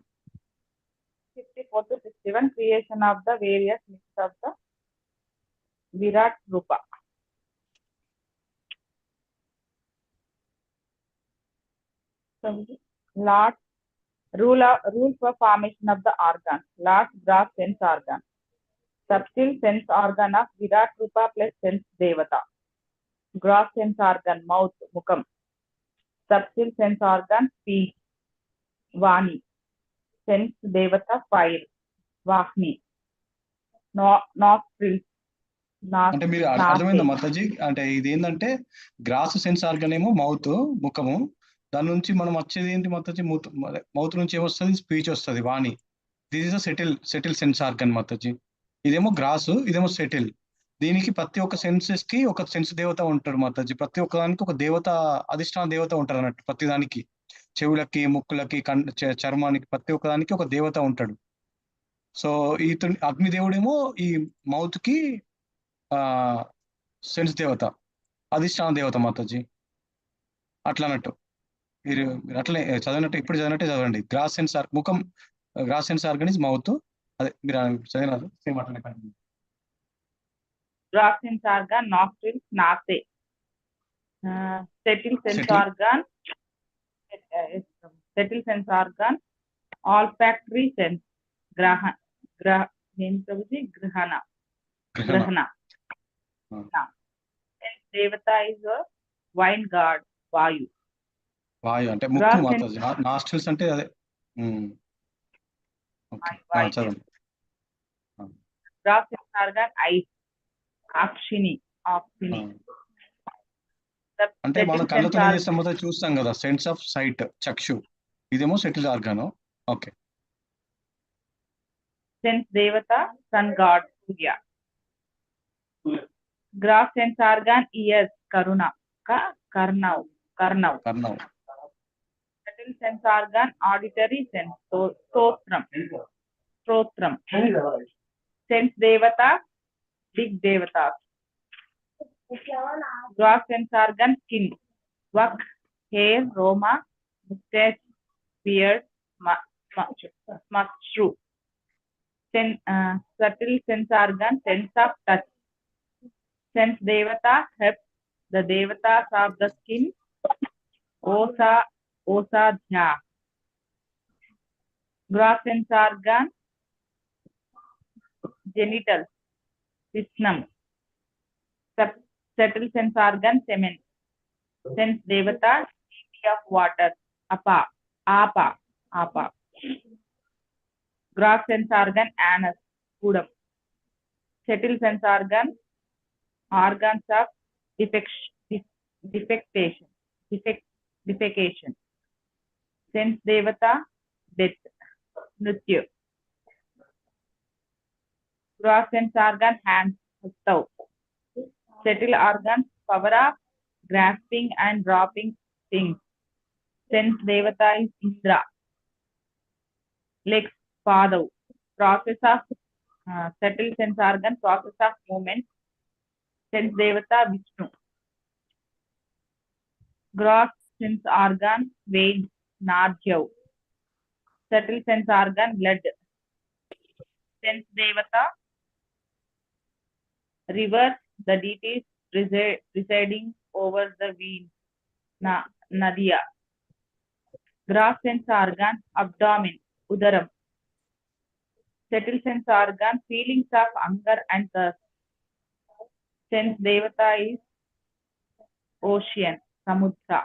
54 to 61, creation of the various myths of the Virat Rupa. Lord, rule for formation of the organ. Lord's gross sense organ. Subtle sense organ of Virat Rupa plus sense Devata. Gross sense organ, mouth, mukam. Subtle sense organ, speech, Vani. Sense Devata, fire, Vahni. Nostrils. అంటే మీరు అర్థమైందా మాతాజీ? అంటే ఇది ఏంటంటే gross sense organ ఏమో mouth, ముఖము, దాని నుంచి మనం వచ్చేది ఏంటి మాతాజీ? మౌత్ నుంచి ఏమొస్తుంది? స్పీచ్ వస్తుంది, వాణి. This is subtle sense organ Mataji. ఇదేమో గ్రాస్, ఇదేమో సెటిల్. దీనికి ప్రతి ఒక్క సెన్సెస్ కి ఒక సెన్స్ దేవత ఉంటాడు మాతాజీ. ప్రతి ఒక్క దానికి ఒక దేవత, అధిష్టాన దేవత ఉంటారు అన్నట్టు. ప్రతి దానికి, చెవులకి, ముక్కులకి, చర్మానికి, ప్రతి ఒక్క దానికి ఒక దేవత ఉంటాడు. సో ఇతను అగ్నిదేవుడేమో ఈ మౌత్ కి సెన్స్ దేవత, అధిష్టాన దేవత మాతాజీ. అట్లా అన్నట్టు మీరు అట్లనే చదివినట్టు, ఇప్పుడు చదివినట్టే చదవండి. గ్రాస్ సెన్స్ ముఖం, gross sense organ is mouth. అదే మీరు చదివినారు, సేమ్ అట్లనే continue. Gross sense organ, nostrils, nase. Settle sense organ, settle sense organ, olfactory sense, grahana. Sense Devata is a wine god, Vayu. వాయు అంటే ముక్కు మాతాజీ. నాస్ట్రిల్స్ అంటే అదే. చదవండి. Gross sense organ, eyes, Akshini. అంటే మనం కళ్ళతో ఏం చేస్తాం మొదలు చూస్తాం కదా, సెన్స్ ఆఫ్ సైట్, చక్షు. ఇదేమో subtle organ. Okay. Sense Devata, sun god, Surya. Gross sense organ, ears, Karuna. Karnav. Settle sense organ, auditory sense, Stotram. Sense Devata, big Devata. Gross sense organ, skin, Vak, hair, Roma, mustache, beard, mushroom. Subtle sense organ, sense of touch. Sense Devata, herbs, the Devatas of the skin, Osadhya, Gross sense organ, genitals, sternum. Subtle sense organ, semen. Sense devata, deity of water, apa. Gross sense organ, anus, pudam. Subtle sense organ, organs of defecation. Sense devata, death, mrityu. Gross sense organ, hands, hastau. Subtle organs, power of grasping and dropping things. Sense devata is Indra. Legs, padav. Process of subtle sense organ, process of movement. Sense devata, Vishnu. Gross sense organ, veins, Narjav. Subtle sense organ, blood. Sense devata, river, the deities residing over the veins, Nadia. Gross sense organ, abdomen, Udaram. Subtle sense organ, feelings of hunger and thirst. Sense devata is ocean, Samudra.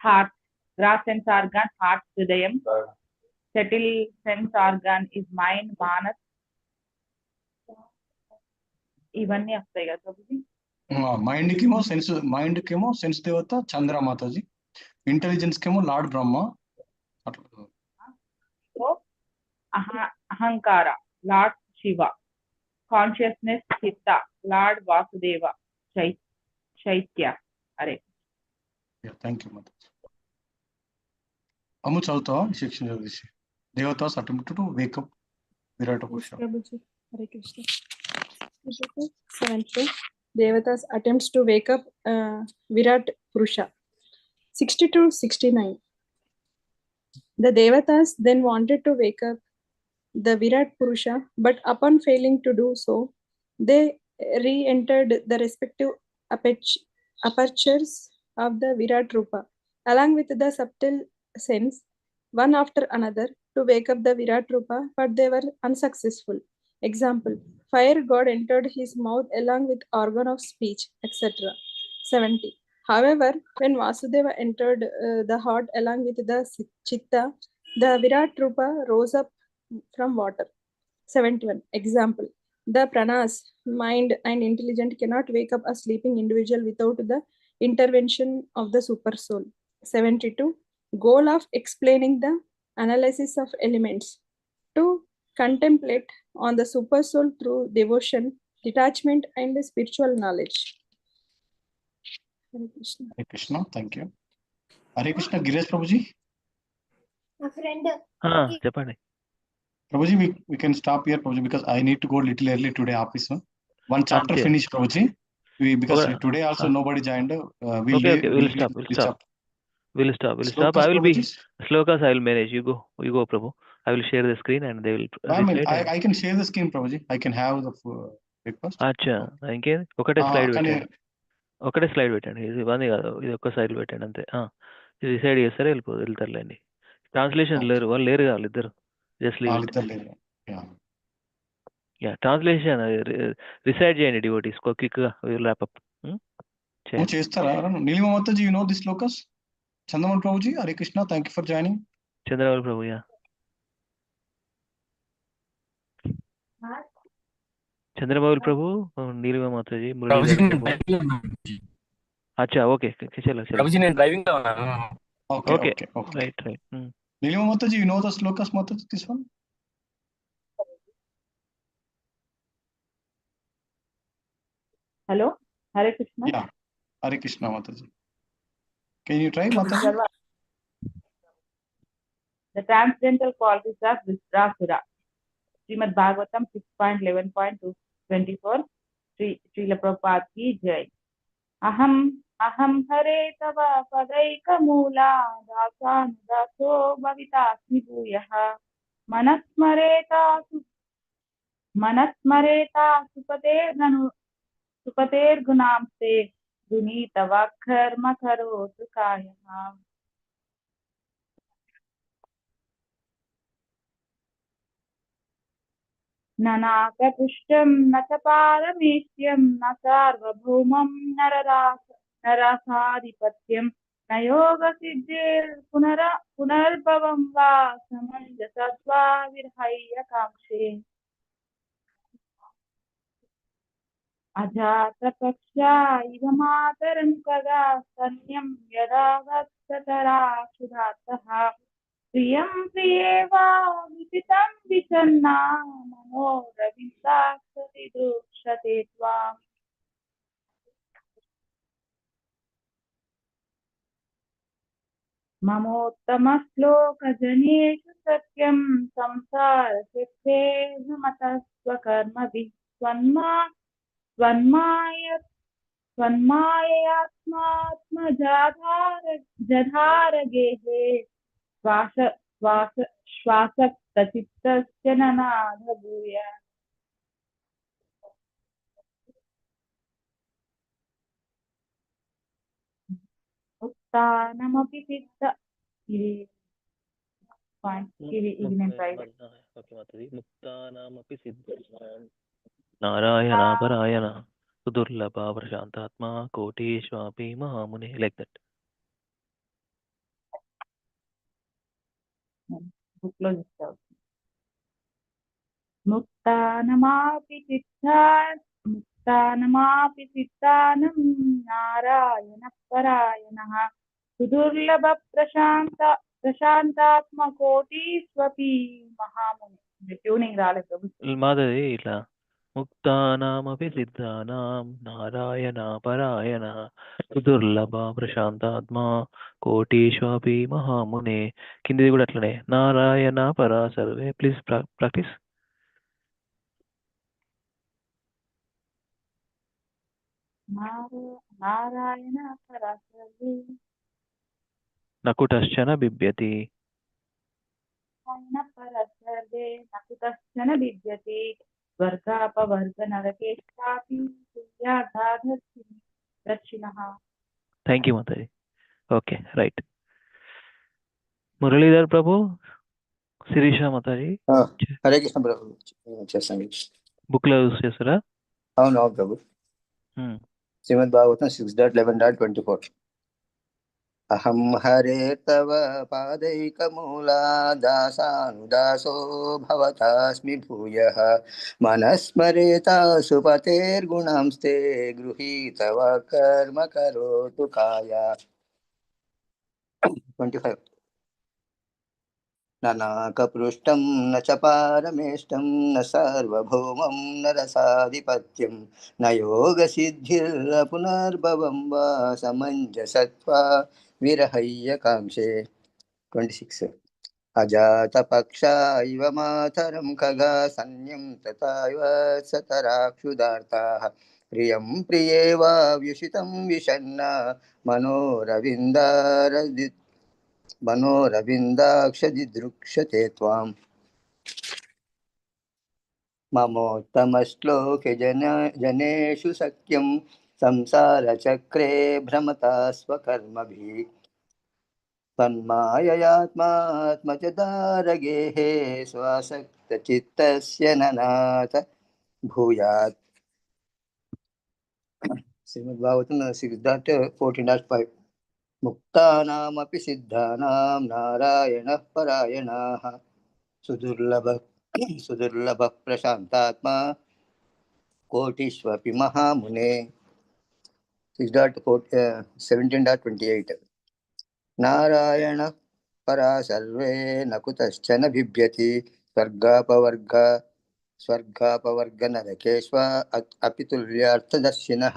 Heart, gross sense organ, heart, Hridayam. Subtle sense organ is mind, Manas. ఇవన్నీ వస్తాయి కదా Prabhuji. Mind కేమో sense devata Chandra Mataji, intelligence కేమో Lord Brahma. Ahankara Lord Shiva, consciousness chitta Lord Vasudeva, chaitya. అరే thank you Mataji. Ammu చదువుతావా section చదివేసి? Devatas attempt to wake up Virata Purusha. Hare Krishna. 7th day, Devata's attempts to wake up Virat Purusha. 60-69. The Devatas then wanted to wake up the Virat Purusha, but upon failing to do so, they re-entered the respective apertures of the Virat Rupa, along with the subtle sense, one after another, to wake up the Virat Rupa, but they were unsuccessful. Example, fire god entered his mouth along with organ of speech, etc. 70. However, when Vasudeva entered the heart along with the chitta, the Virat Rupa rose up from water. 71. Example, the pranas, mind and intelligent, cannot wake up a sleeping individual without the intervention of the super soul. 72. Goal of explaining the analysis of elements. To contemplate on the super soul through devotion, detachment and spiritual knowledge. Hare Krishna. Hare Krishna, thank you. Hare Krishna, Giresh Prabhuji. చెప్పండి Prabhuji, we can stop here, Prabhuji, because I need to go little early today office. One chapter Okay. finish, Prabhuji. Because Okay. today also nobody joined. Okay, we'll stop. We'll stop. I will be Slokas. I will manage. You go, Prabhu. I will share the screen and they will recite. I can share the screen, Prabhuji. I can have the breakfast. అచ్చా ఇంకేం ఒకటే slide పెట్టండి, ఒకటే slide పెట్టండి. ఇది ఇబ్బంది కాదు, ఇది ఒక్క స్లైడ్ పెట్టండి అంతే. ఇది డిసైడ్ చేస్తారే వెళ్తారులేండి. ట్రాన్స్లేషన్ లేరు, వాళ్ళు లేరు వాళ్ళు ఇద్దరు. Just leave it. Yeah, translation recite చేయండి డివోటీస్ క్విక్గా. Will wrap up. చేస్తారా? Neelima Mataji, you know this shlokas? Chandramouli Prabhuji, Hare Krishna, thank you for joining. Chandramouli Prabhu, yeah. Chandramouli Prabhu, Neelima Mataji, అచ్చా ఓకే చలో. Okay right. Neelima Mataji, you know the shlokas Mataji, this one? Hello, Hare Krishna. Yeah, Hare Krishna Mataji. Can you try, Mataji? The transcendental qualities of Vishrasura. Srimad Bhagavatam 6.11.24. Srila Prabhupada ki jai. Aham hare tava padaika moola daso bhavitasmi bhuyaha manasmareta supater gunamste Dunitava karma karotu kaya. न नाकपुष्टं न च पारमेष्यं न सार्वभौमं नरसाधिपत्यं न योगसिद्धिर्पुनर्भवं वा समञ्जसत्वा विर्हय्यकाङ्क्षे अजातपक्षा इव मातरं कदा स्तन्यं यदा वत्सतराक्षुधातः प्रियं प्रिये वा विचितं विचन्ना मनोरविन्दाक्षति दृक्षते त्वाम् ममोत्तमश्लोकजनेषु सत्यं संसारचक्रे भ्रमतस्वकर्मभिः स्वन्माययात्मात्मजाधारगेहे श्वासक्तचित्तस्य ननादभूय उत्थानमपि सिद्ध मुक्तानामपि सिद्धानां नारायणापरायण सुदुर्लभा प्रशान्तात्मा कोटिष्वापि महामुने like that. मुक्तानमापि सिद्धानं नारायणः परायणः सुदुर्लभ प्रशान्तात्मकोटिष्वपि महामुनि ట్యూనింగ్ రాలేదు మాధవి ఇట్లా ముక్తానామపి సిద్ధానాం నారాయణ పరాయణ సుదుర్లభ ప్రశాంతాత్మ కోటీష్వపి మహామునే. కిందిది కూడా అట్లనే నారాయణ పరా సర్వే. Please practise. నారాయణ పరాశర్వే నకుటశ్చన బిభ్యతి. పరసర్వే నకుతశ్చన బిభ్యతి వర్గాపవర్గ నరకేష్టాపి దక్షిణః. Thank you Mataji. Okay right. Muralidhar Prabhu, Shirisha Mataji Hare Krishna Prabhu చేస్తాను. బుక్ లో యూస్ చేస్తారా? అవును అవును ప్రభు. శ్రీమద్ భాగవతం 6.11.24. అహం హరే తవ పాదైకమూలా దాసానుదాసో భవతాస్మి భూయః మనస్మరేతా సుపతేర్గుణంస్తే గృహీతవ కర్మ కరోతు కాయ. 25. నాకపృష్టం న చ పారమేష్టం న సార్వభౌమం న రసాధిపత్యం న యోగసిద్ధిర్పునర్భవం వా సమంజసత్వా విరహయ్యకాంక్షే. 26. అజాతపక్షా ఇవ మాతరం ఖగా సన్యం తథైవ సతరాక్షుదార్తాః ప్రియం ప్రియే వా వ్యుషితం విషన్న మనోరవిందాక్షదిదృక్షతే త్వాం. మమోత్తమశ్లోకే జనేషు సఖ్యం సంసారచక్రే భ్రమతా స్వకర్మభిః తన్మాయయాత్మాత్మజదారగేః స్వాసక్తచిత్తస్య ననాథ భూయాత్. శ్రీమద్భాగవతం 6.14.5. ముక్తానామపి సిద్ధానాం నారాయణః పరాయణాః సుదుర్లభ ప్రశాంతాత్మా కోటిష్వపి మహామునే. 17.28. నారాయణ పరా సర్వే నకుతశ్చన బిభ్యతి స్వర్గాపవర్గ నరకేష్వ అపితుల్యార్థదర్శినః.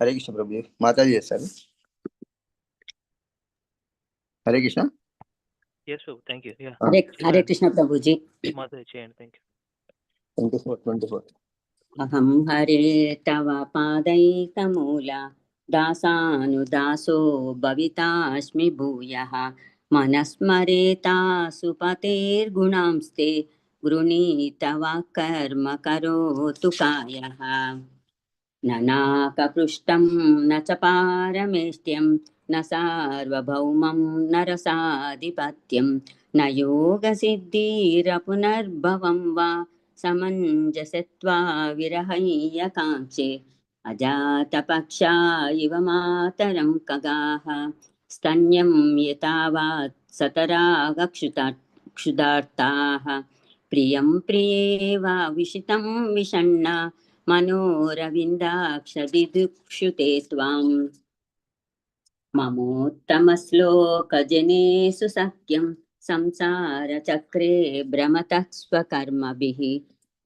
హరే కృష్ణ ప్రభు. మాతాజీ చేస్తారు. హరే కృష్ణ. Thank you. హరే కృష్ణ ప్రభుజీ. మాతాజీ చేయండి. Thank you. 24. అహం హరే తవ పాదైకమూల దాసానుదాసో భవితాస్మి భూయః మనస్మరేతా సుపతేర్గుణంస్తే గృణీతవ కర్మ కరోతు కాయః. నాకపృష్టం న చ పారమేష్ట్యం న సార్వభౌమం న రసాధిపత్యం న యోగసిద్ధిరపునర్భవం వా समञ्जसत्वा विरहय्यकाङ्क्षे अजातपक्षा इव मातरं खगाः स्तन्यं यतावात् सतरागक्षुदार्ताः प्रियं प्रियेवा विषितं विषण्णा मनोरविन्दाक्षदिदुक्षुते त्वाम् ममोत्तमश्लोकजनेषु सख्यं संसारचक्रे भ्रमतः स्वकर्मभिः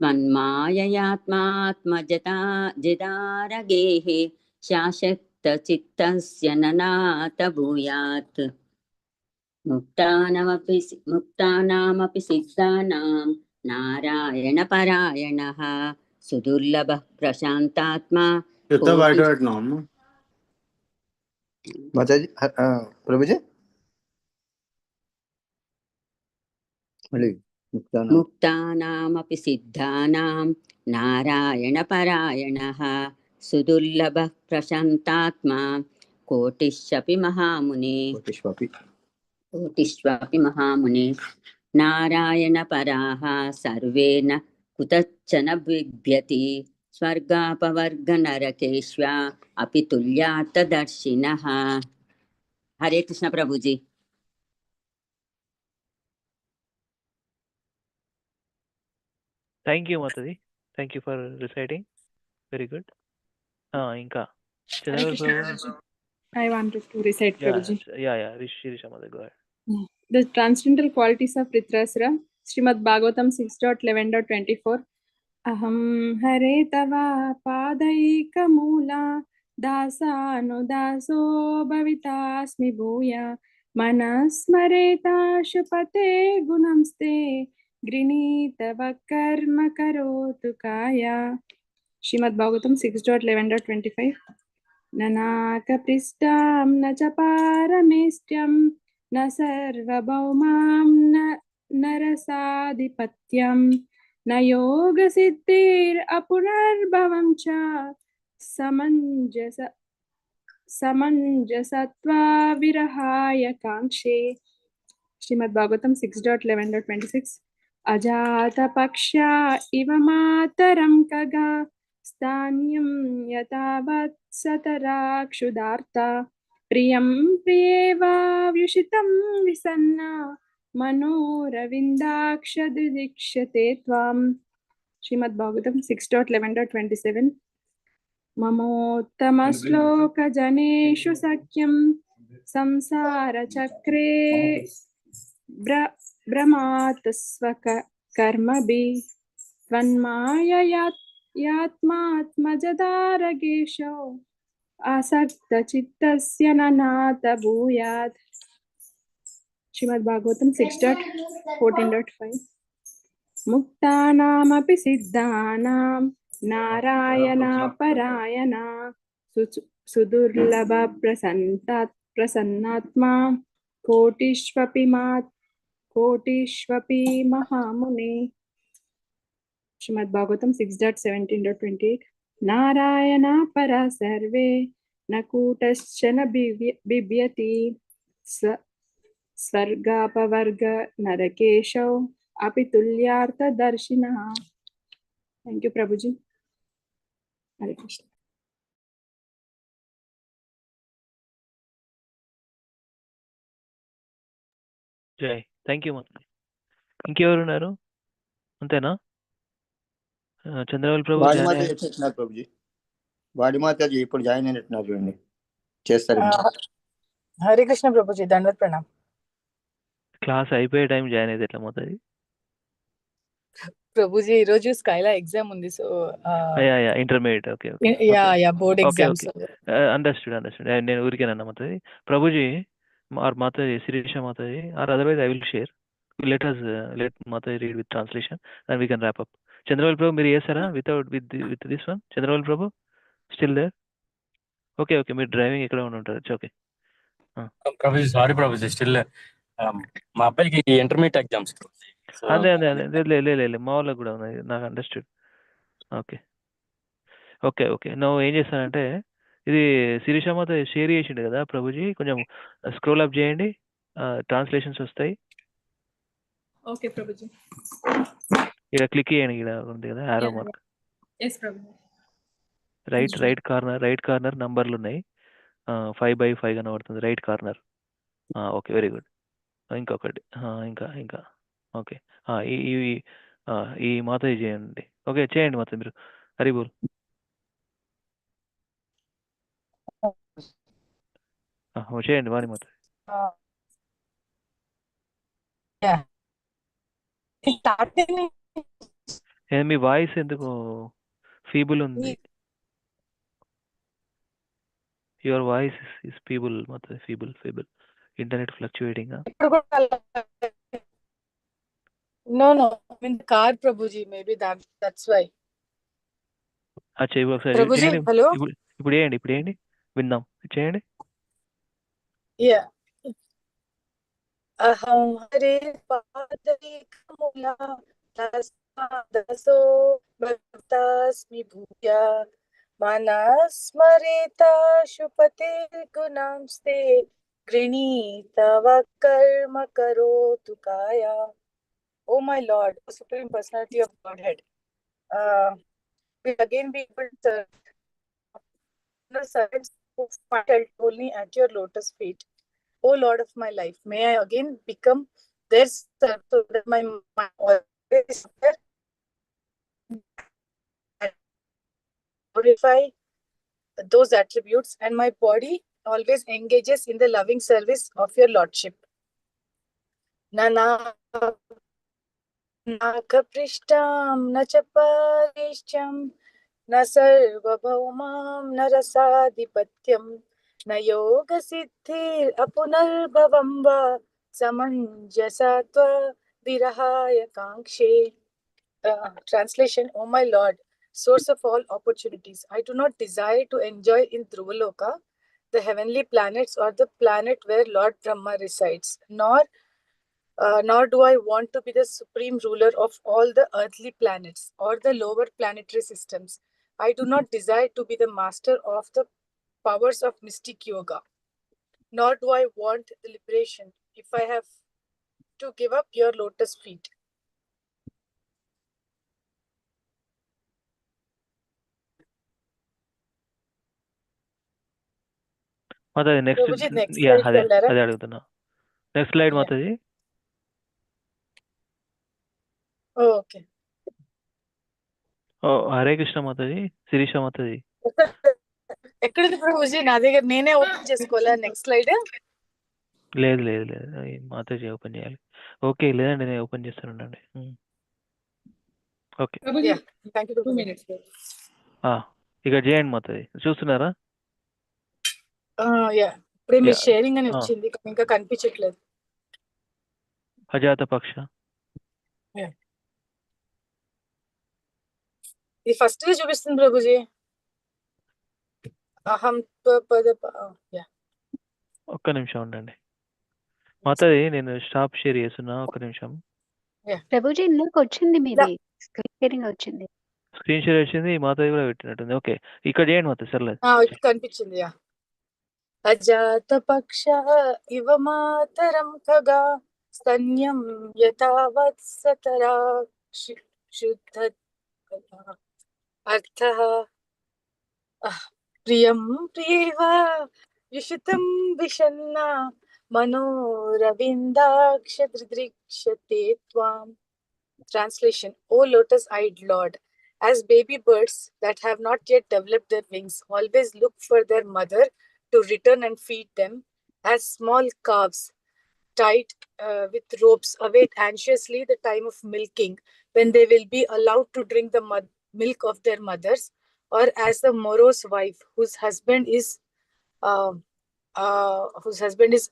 मन्माययात्मात्मजदारगेः शाशक्तचित्तस्य ननात भूयात् मुक्तानामपि सिद्धानां नारायणपरायणः सुदुर्लभः प्रशान्तात्मा माताजी प्रभुजी मुक्तानामपि सिद्धानां नारायणपरायणः सुदुर्लभः प्रशान्तात्मा कोटिष्वपि महामुने नारायणपराः सर्वेण कुतश्चन बिभ्यति स्वर्गापवर्गनरकेष्वा अपि तुल्यार्थदर्शिनः। हरे कृष्ण प्रभुजी। Thank you, Mataji. Thank you for reciting. Very good. Inka. Hare Krishna, Prabhuji. I wanted to recite, Prabhuji. Yeah. Shirisha Mother, go ahead. The transcendental qualities of Dhritarashtra, Srimad Bhagavatam 6.11.24. Aham hare tava padaika moola dasanudaso bhavitasmi bhuya manasmareta shupate gunamste grinitava karma karotu kaya. Srimad Bhagavatam 6.11.25. Nanaka pristam na chaparamestyam na sarvabhaumam na narasadhipatyam na yoga siddhir apunarbhavam cha samanjasatva virahaya kangshe. Srimad Bhagavatam 6.11.26. Ajata paksha iva mataram kaga स्थान्यं यतावत् सतराक्षुदार्ता प्रियं प्रियेवा व्युषितं विसन्ना मनोरविन्दाक्षदिदीक्षते त्वाम्. Srimad Bhagavatam 6.11.27. ममोत्तमश्लोकजनेषु सख्यं संसारचक्रे भ्रमात् स्वकर्मभिः त्वन्माययात् यात्मात्मजदारगेशो आसक्तचित्तस्य ननात भूयात्. Srimad Bhagavatam 6.14.5. मुक्तानामपि सिद्धानां नारायणपरायणा सुदुर्लभ प्रसन्नात्मा कोटिष्वपि महामुने. Srimad Bhagavatam 6.17.28. Narayana para sarve nakutaschana bibyati svargapavarga narakeshav api tulyartha darshinaha. Thank you, Prabhuji. Hare Krishna. Jai. Thank you, Mataji. ఇంకెవరున్నారు? అంతేనా? చంద్రవల్ ప్రభు ప్రభుజీ వాడి మాతాజీ ఇప్పుడు join అయినట్టున్నారు చూడండి, చేస్తారు. హరే కృష్ణ ప్రభుజీ, దండవత్ ప్రణామ్. క్లాస్ అయిపోయే టైం జాయిన్ అయితే ఎట్లా మోతాది? ప్రభుజీ ఈ రోజు స్కైలా ఎగ్జామ్ ఉంది, so intermediate. Okay board exams. Understood. నేను ఊరికేనన్నా మతాది. Prabhuji or Mataji, Shirisha Mataji, or otherwise I will share. let Mataji read with translation and we can wrap up. Chandraval Prabhu, మీరు చేస్తారా with this one? Chandraval Prabhu still there? Okay, మీరు driving ఎక్కడ ఉంటారు? Okay Prabhuji, sorry Prabhuji, still మా అబ్బాయికి ఇంటర్మీడియట్ ఎగ్జామ్స్. అదే మా వాళ్ళకి కూడా ఉన్నాయి, నాకు అండర్స్టూడ్. ఓకే నువ్వు ఏం చేస్తానంటే, ఇది శిరీష మాత షేర్ చేసిండు కదా ప్రభుజీ, కొంచెం స్క్రోల్ అప్ చేయండి, ట్రాన్స్లేషన్స్ వస్తాయి. ఓకే ప్రభుజీ. ఇక్కడ క్లిక్ చేయండి, ఇక్కడ ఉంది కదా arrow mark, Yes, Prabhu. Right corner నంబర్లు ఉన్నాయి, 5/5 కనబడుతుంది right corner. Okay, very good. ఇంకొకటి, ఇంకా ఓకే. ఈ మాతాజీ చేయండి. ఓకే, చేయండి మాతాజీ మీరు. హరిబోల్. చేయండి వాణి మాతాజీ. మీ వాయిస్ ఎందుకు ఫీబుల్ ఉంది? Your voice is feeble Mataji, feeble. Internet fluctuating. No, I'm in the car, Prabhuji. Maybe that's why. చేయి ఒకసారి Prabhuji, చేయండి. hello? ఇప్పుడు చేయండి, విందాం. చేయండి. Yeah. Aham hare padikmula daso bhaktasmi bhuya manasmarita shupate gunamste grinita vakarma karotu kaya. Oh my Lord, Supreme Personality of Godhead, will again be able to serve the servants who find only at your lotus feet. O Lord of my life, may I again become their servant so that my mind always there and glorify those attributes, and my body always engages in the loving service of your Lordship. Nana Prishtam Nachapalishcham na sarvabhaumam na rasadipatyam na yoga siddhir apunarbhavam va samanjasatva virahaya kankshe. Translation: Oh my Lord, source of all opportunities, I do not desire to enjoy in Dhruvaloka, the heavenly planets, or the planet where Lord Brahma resides, nor do I want to be the supreme ruler of all the earthly planets or the lower planetary systems. I do not desire to be the master of the powers of mystic yoga, nor do I want the liberation if I have to give up your lotus feet. Mataji next. Prabhuji, next slide అదే వెళ్ళారా? అడుగుతున్నా. Next slide Mataji. Oh, okay. Hare Krishna Mataji, Shirisha Mataji. ఎక్కడుంది ప్రభుజీ? నా దగ్గర నేనే open చేసుకోవాలా next slide? లేదు, Mataji open చేయాలి. ఓకే, లేదండి నేను ఓపెన్ చేస్తానండి. Okay, Yeah, thank you. 2 minutes. ఇక చేయండి మాతాజీ. చూస్తున్నారా? Yeah, ఇప్పుడే మీరు Yeah. షేరింగ్ అని వచ్చింది, ఇంకా కనిపించట్లేదు. అజాత పక్ష. ఇది ఫస్ట్ చూపిస్తుంది ప్రభుజీ. అహం పద. ఒక్క నిమిషం ఉండండి మాతాజీ, నేను స్టాప్ షేర్ చేస్తున్నా. ఒక్క నిమిషం. ప్రభుజీ ఇందాక వచ్చింది, మీది స్క్రీన్ షేరింగ్ వచ్చింది. స్క్రీన్ షేర్ వచ్చింది, మాతాజీ కూడా పెట్టినట్టుంది. ఓకే, ఇక్కడ చేయండి మాతాజీ. సర్లేదు, కనిపించింది. అజాత పక్ష ఇవ మాతరం ఖగా స్తన్యం యథావత్సతరా శుద్ధ అర్థః ప్రియం ప్రియేవ విషితం విషన్న మనోరవిందాక్ష దృదృక్షతే త్వాం. Translation: O lotus-eyed Lord, as baby birds that have not yet developed their wings always look for their mother to return and feed them, as small calves tied with ropes await anxiously the time of milking when they will be allowed to drink the milk of their mothers, or as the morose wife whose husband is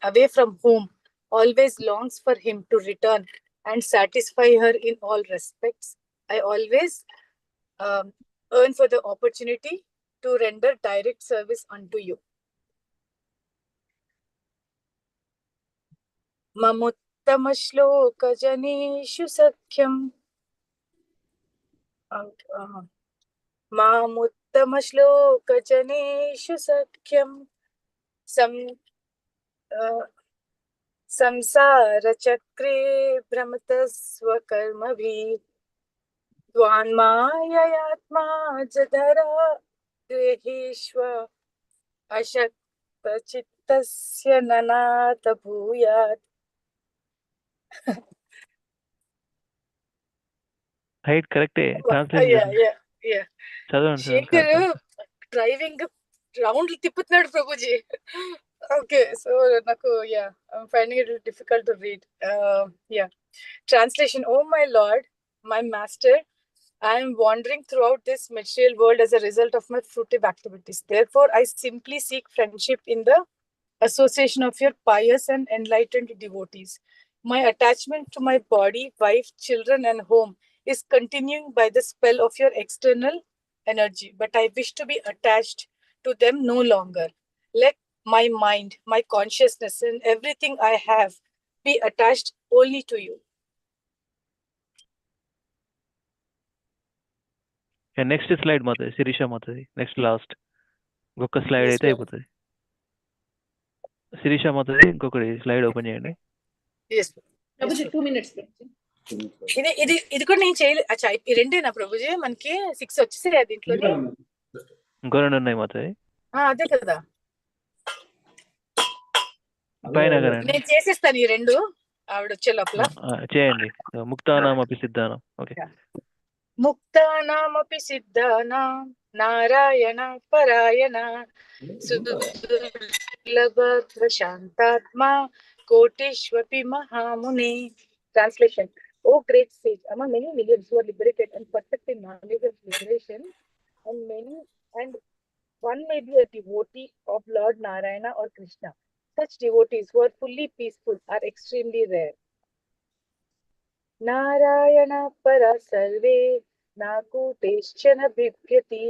away from home always longs for him to return and satisfy her in all respects, I always earn for the opportunity to render direct service unto you. Mamuttama shloka janeshu sakhyam. Mamuttama shloka janeshu sakhyam. Samsara chakre brahmatasva karmabhi. त्वान्माययात्मा जधरा गृहीष्व अशक्तचित्तस्य ननाथ भूयात्. Right కరెక్టే translation చదవండి Shekhar driving రౌండ్లు తిప్పుతున్నాడు Prabhuji. Okay, so నాకు I'm finding it difficult to read. Translation. Oh my Lord, my Master, I am wandering throughout this material world as a result of my fruitive activities. Therefore, I simply seek friendship in the association of your pious and enlightened devotees. My attachment to my body, wife, children, and home is continuing by the spell of your external energy, but I wish to be attached to them no longer. Let my mind, my consciousness, and everything I have be attached only to you. Next slide మాతది శిరీష మాతది next last ఇంకొక slide Yes, అయితే sir. అయిపోతుంది. శిరీష మాతది ఇంకొకటి slide open చేయండి. Yes, sir. Prabhuji 2 minutes. ఇది కూడా నేను చేయలేదు. అచ్చా, ఈ రెండేనా ప్రభుజీ? మనకి 6 వచ్చేసాయి దీంట్లో. ఇంకో రెండు ఉన్నాయి మాతది అదే కదా, పైన కదండి నేను చేసేస్తాను ఈ రెండు ఆవిడ వచ్చే లోపల. చేయండి. ముక్తానామపి సిద్ధానం. Okay. ముక్తానామపి సిద్ధానాం Narayana పరాయణ సుదుర్లభ ప్రశాంతాత్మ కోటిష్వపి Mahamuni. Translation. Oh great sage, among many millions who are liberated and perfect in knowledge of liberation, and one may be a devotee of Lord Narayana or Krishna. Such devotees who are fully peaceful are extremely rare. Narayan पर सर्वे नाकूटेश्चन बिभ्यति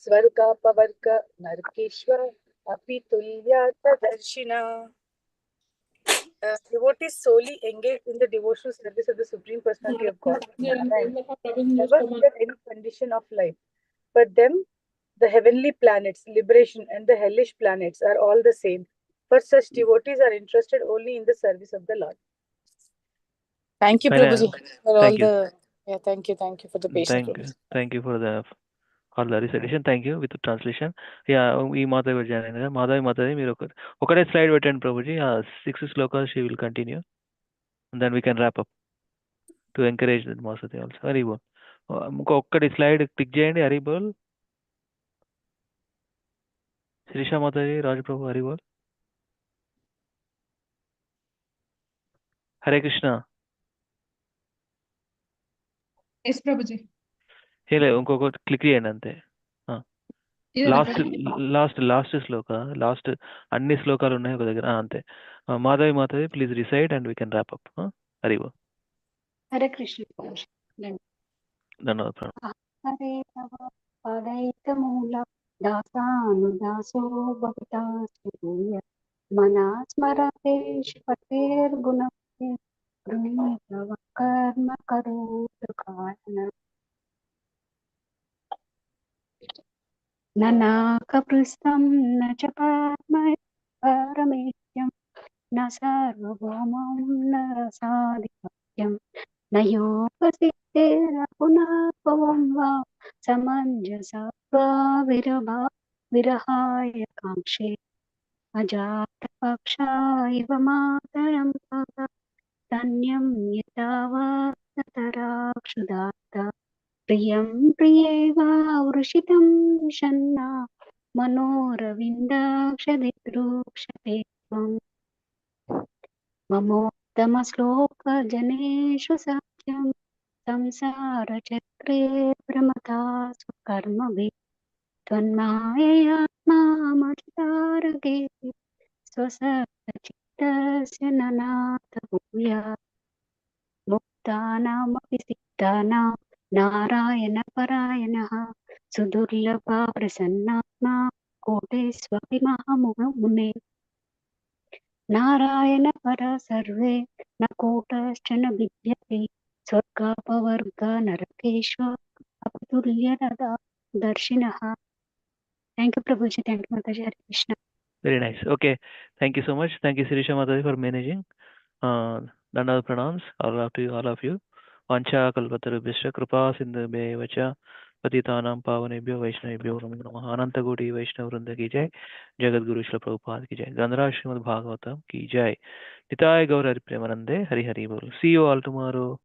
स्वर्गापवर्ग नरकेश्वर अपि तुल्यार्थदर्शिना. Devotees solely engaged in the devotional service of the Supreme Personality of God never fear any condition of life. For them, the heavenly planets, liberation, and the hellish planets are all the same. For such devotees are interested only in the service of the Lord. Thank you, Prabhuji, for all the. Yeah, thank you for the patience. Thank you for the all the recitation. Thank you with the translation. ఈ మాధవి కూడా join అయినా మాధవి మీరు ఒకటే slide పెట్టండి ప్రభుజీ. 6 shlokas she will continue and then we can wrap up to encourage that మాసతి also. Haribol. ఒక్కటి slide click చేయండి. హరిబోల్. శిరీష మాధవి, రాజప్రభు, హరిబోల్. హరే కృష్ణ. ఇంకొక క్లిక్ చేయండి అంతే. లాస్ట్ శ్లోక, లాస్ట్ అన్ని శ్లోకాలు ఉన్నాయి ఒక దగ్గర అంతే. Madhavi please recite and we can wrap up. Haribol. Hare Krishna. ధన్యవాదాలు. హరే తవ పదైకమూల దాసానుదాసో భవితా శ్రీయ మనా స్మరతే పతేర్గుణే గృహీతవ కర్మ కరోతు కారణ నాకపృస్థం న చ పారమేశ్యం న సార్వభౌమం న రసాధిపత్యం న యోగసిద్ధేరపునాపవం వా సమంజసత్వా విరహాయ కాంక్షే అజాతపక్షా ఇవ మాతరం తన్యం యథావాతరాక్షుదాత్త ప్రియం ప్రియేవా వృషితం విషన్నా మనోరవిందాక్షదిద్రూక్షతే త్వం మమోత్తమశ్లోకజనేషు సత్యం సంసారచక్రే ప్రమథాసు కర్మభిః త్వన్మాయయాత్మామచితారగే స్వసక్తచిత్తస్య ననాథ భూయాత్. ముక్తానామపి సిద్ధానాం నారాయణ పరాయణః సుదుర్లభా ప్రసన్నాత్మా కోటేష్వపి మహామునే. నారాయణ పర సర్వే న కోటశ్చన బిభ్యతి స్వర్గాపవర్గ నరకేశ్వర అపతుల్యరదా దర్శినః. Thank you Prabhuji. Thank you Mataji. Hare Krishna. Very nice. Okay, thank you so much. Thank you Shirisha Mataji for managing. ధన్యవాదాలు. ప్రణామ్స్ all of you. वाञ्छाकल्पतरुभ्यश्च कृपा सिन्धुभ्येव च पतितानां पावनेभ्यो वैष्णवेभ्यो नमो नमः। अनंतकोटि वैष्णव वृंद की जय, जगत गुरु श्री प्रभुपाद की जय, गणराज श्रीमद् भागवतम की जय। निताय गौर हरि प्रेमानंदे, हरि हरि बोल। सी यू ऑल टुमारो।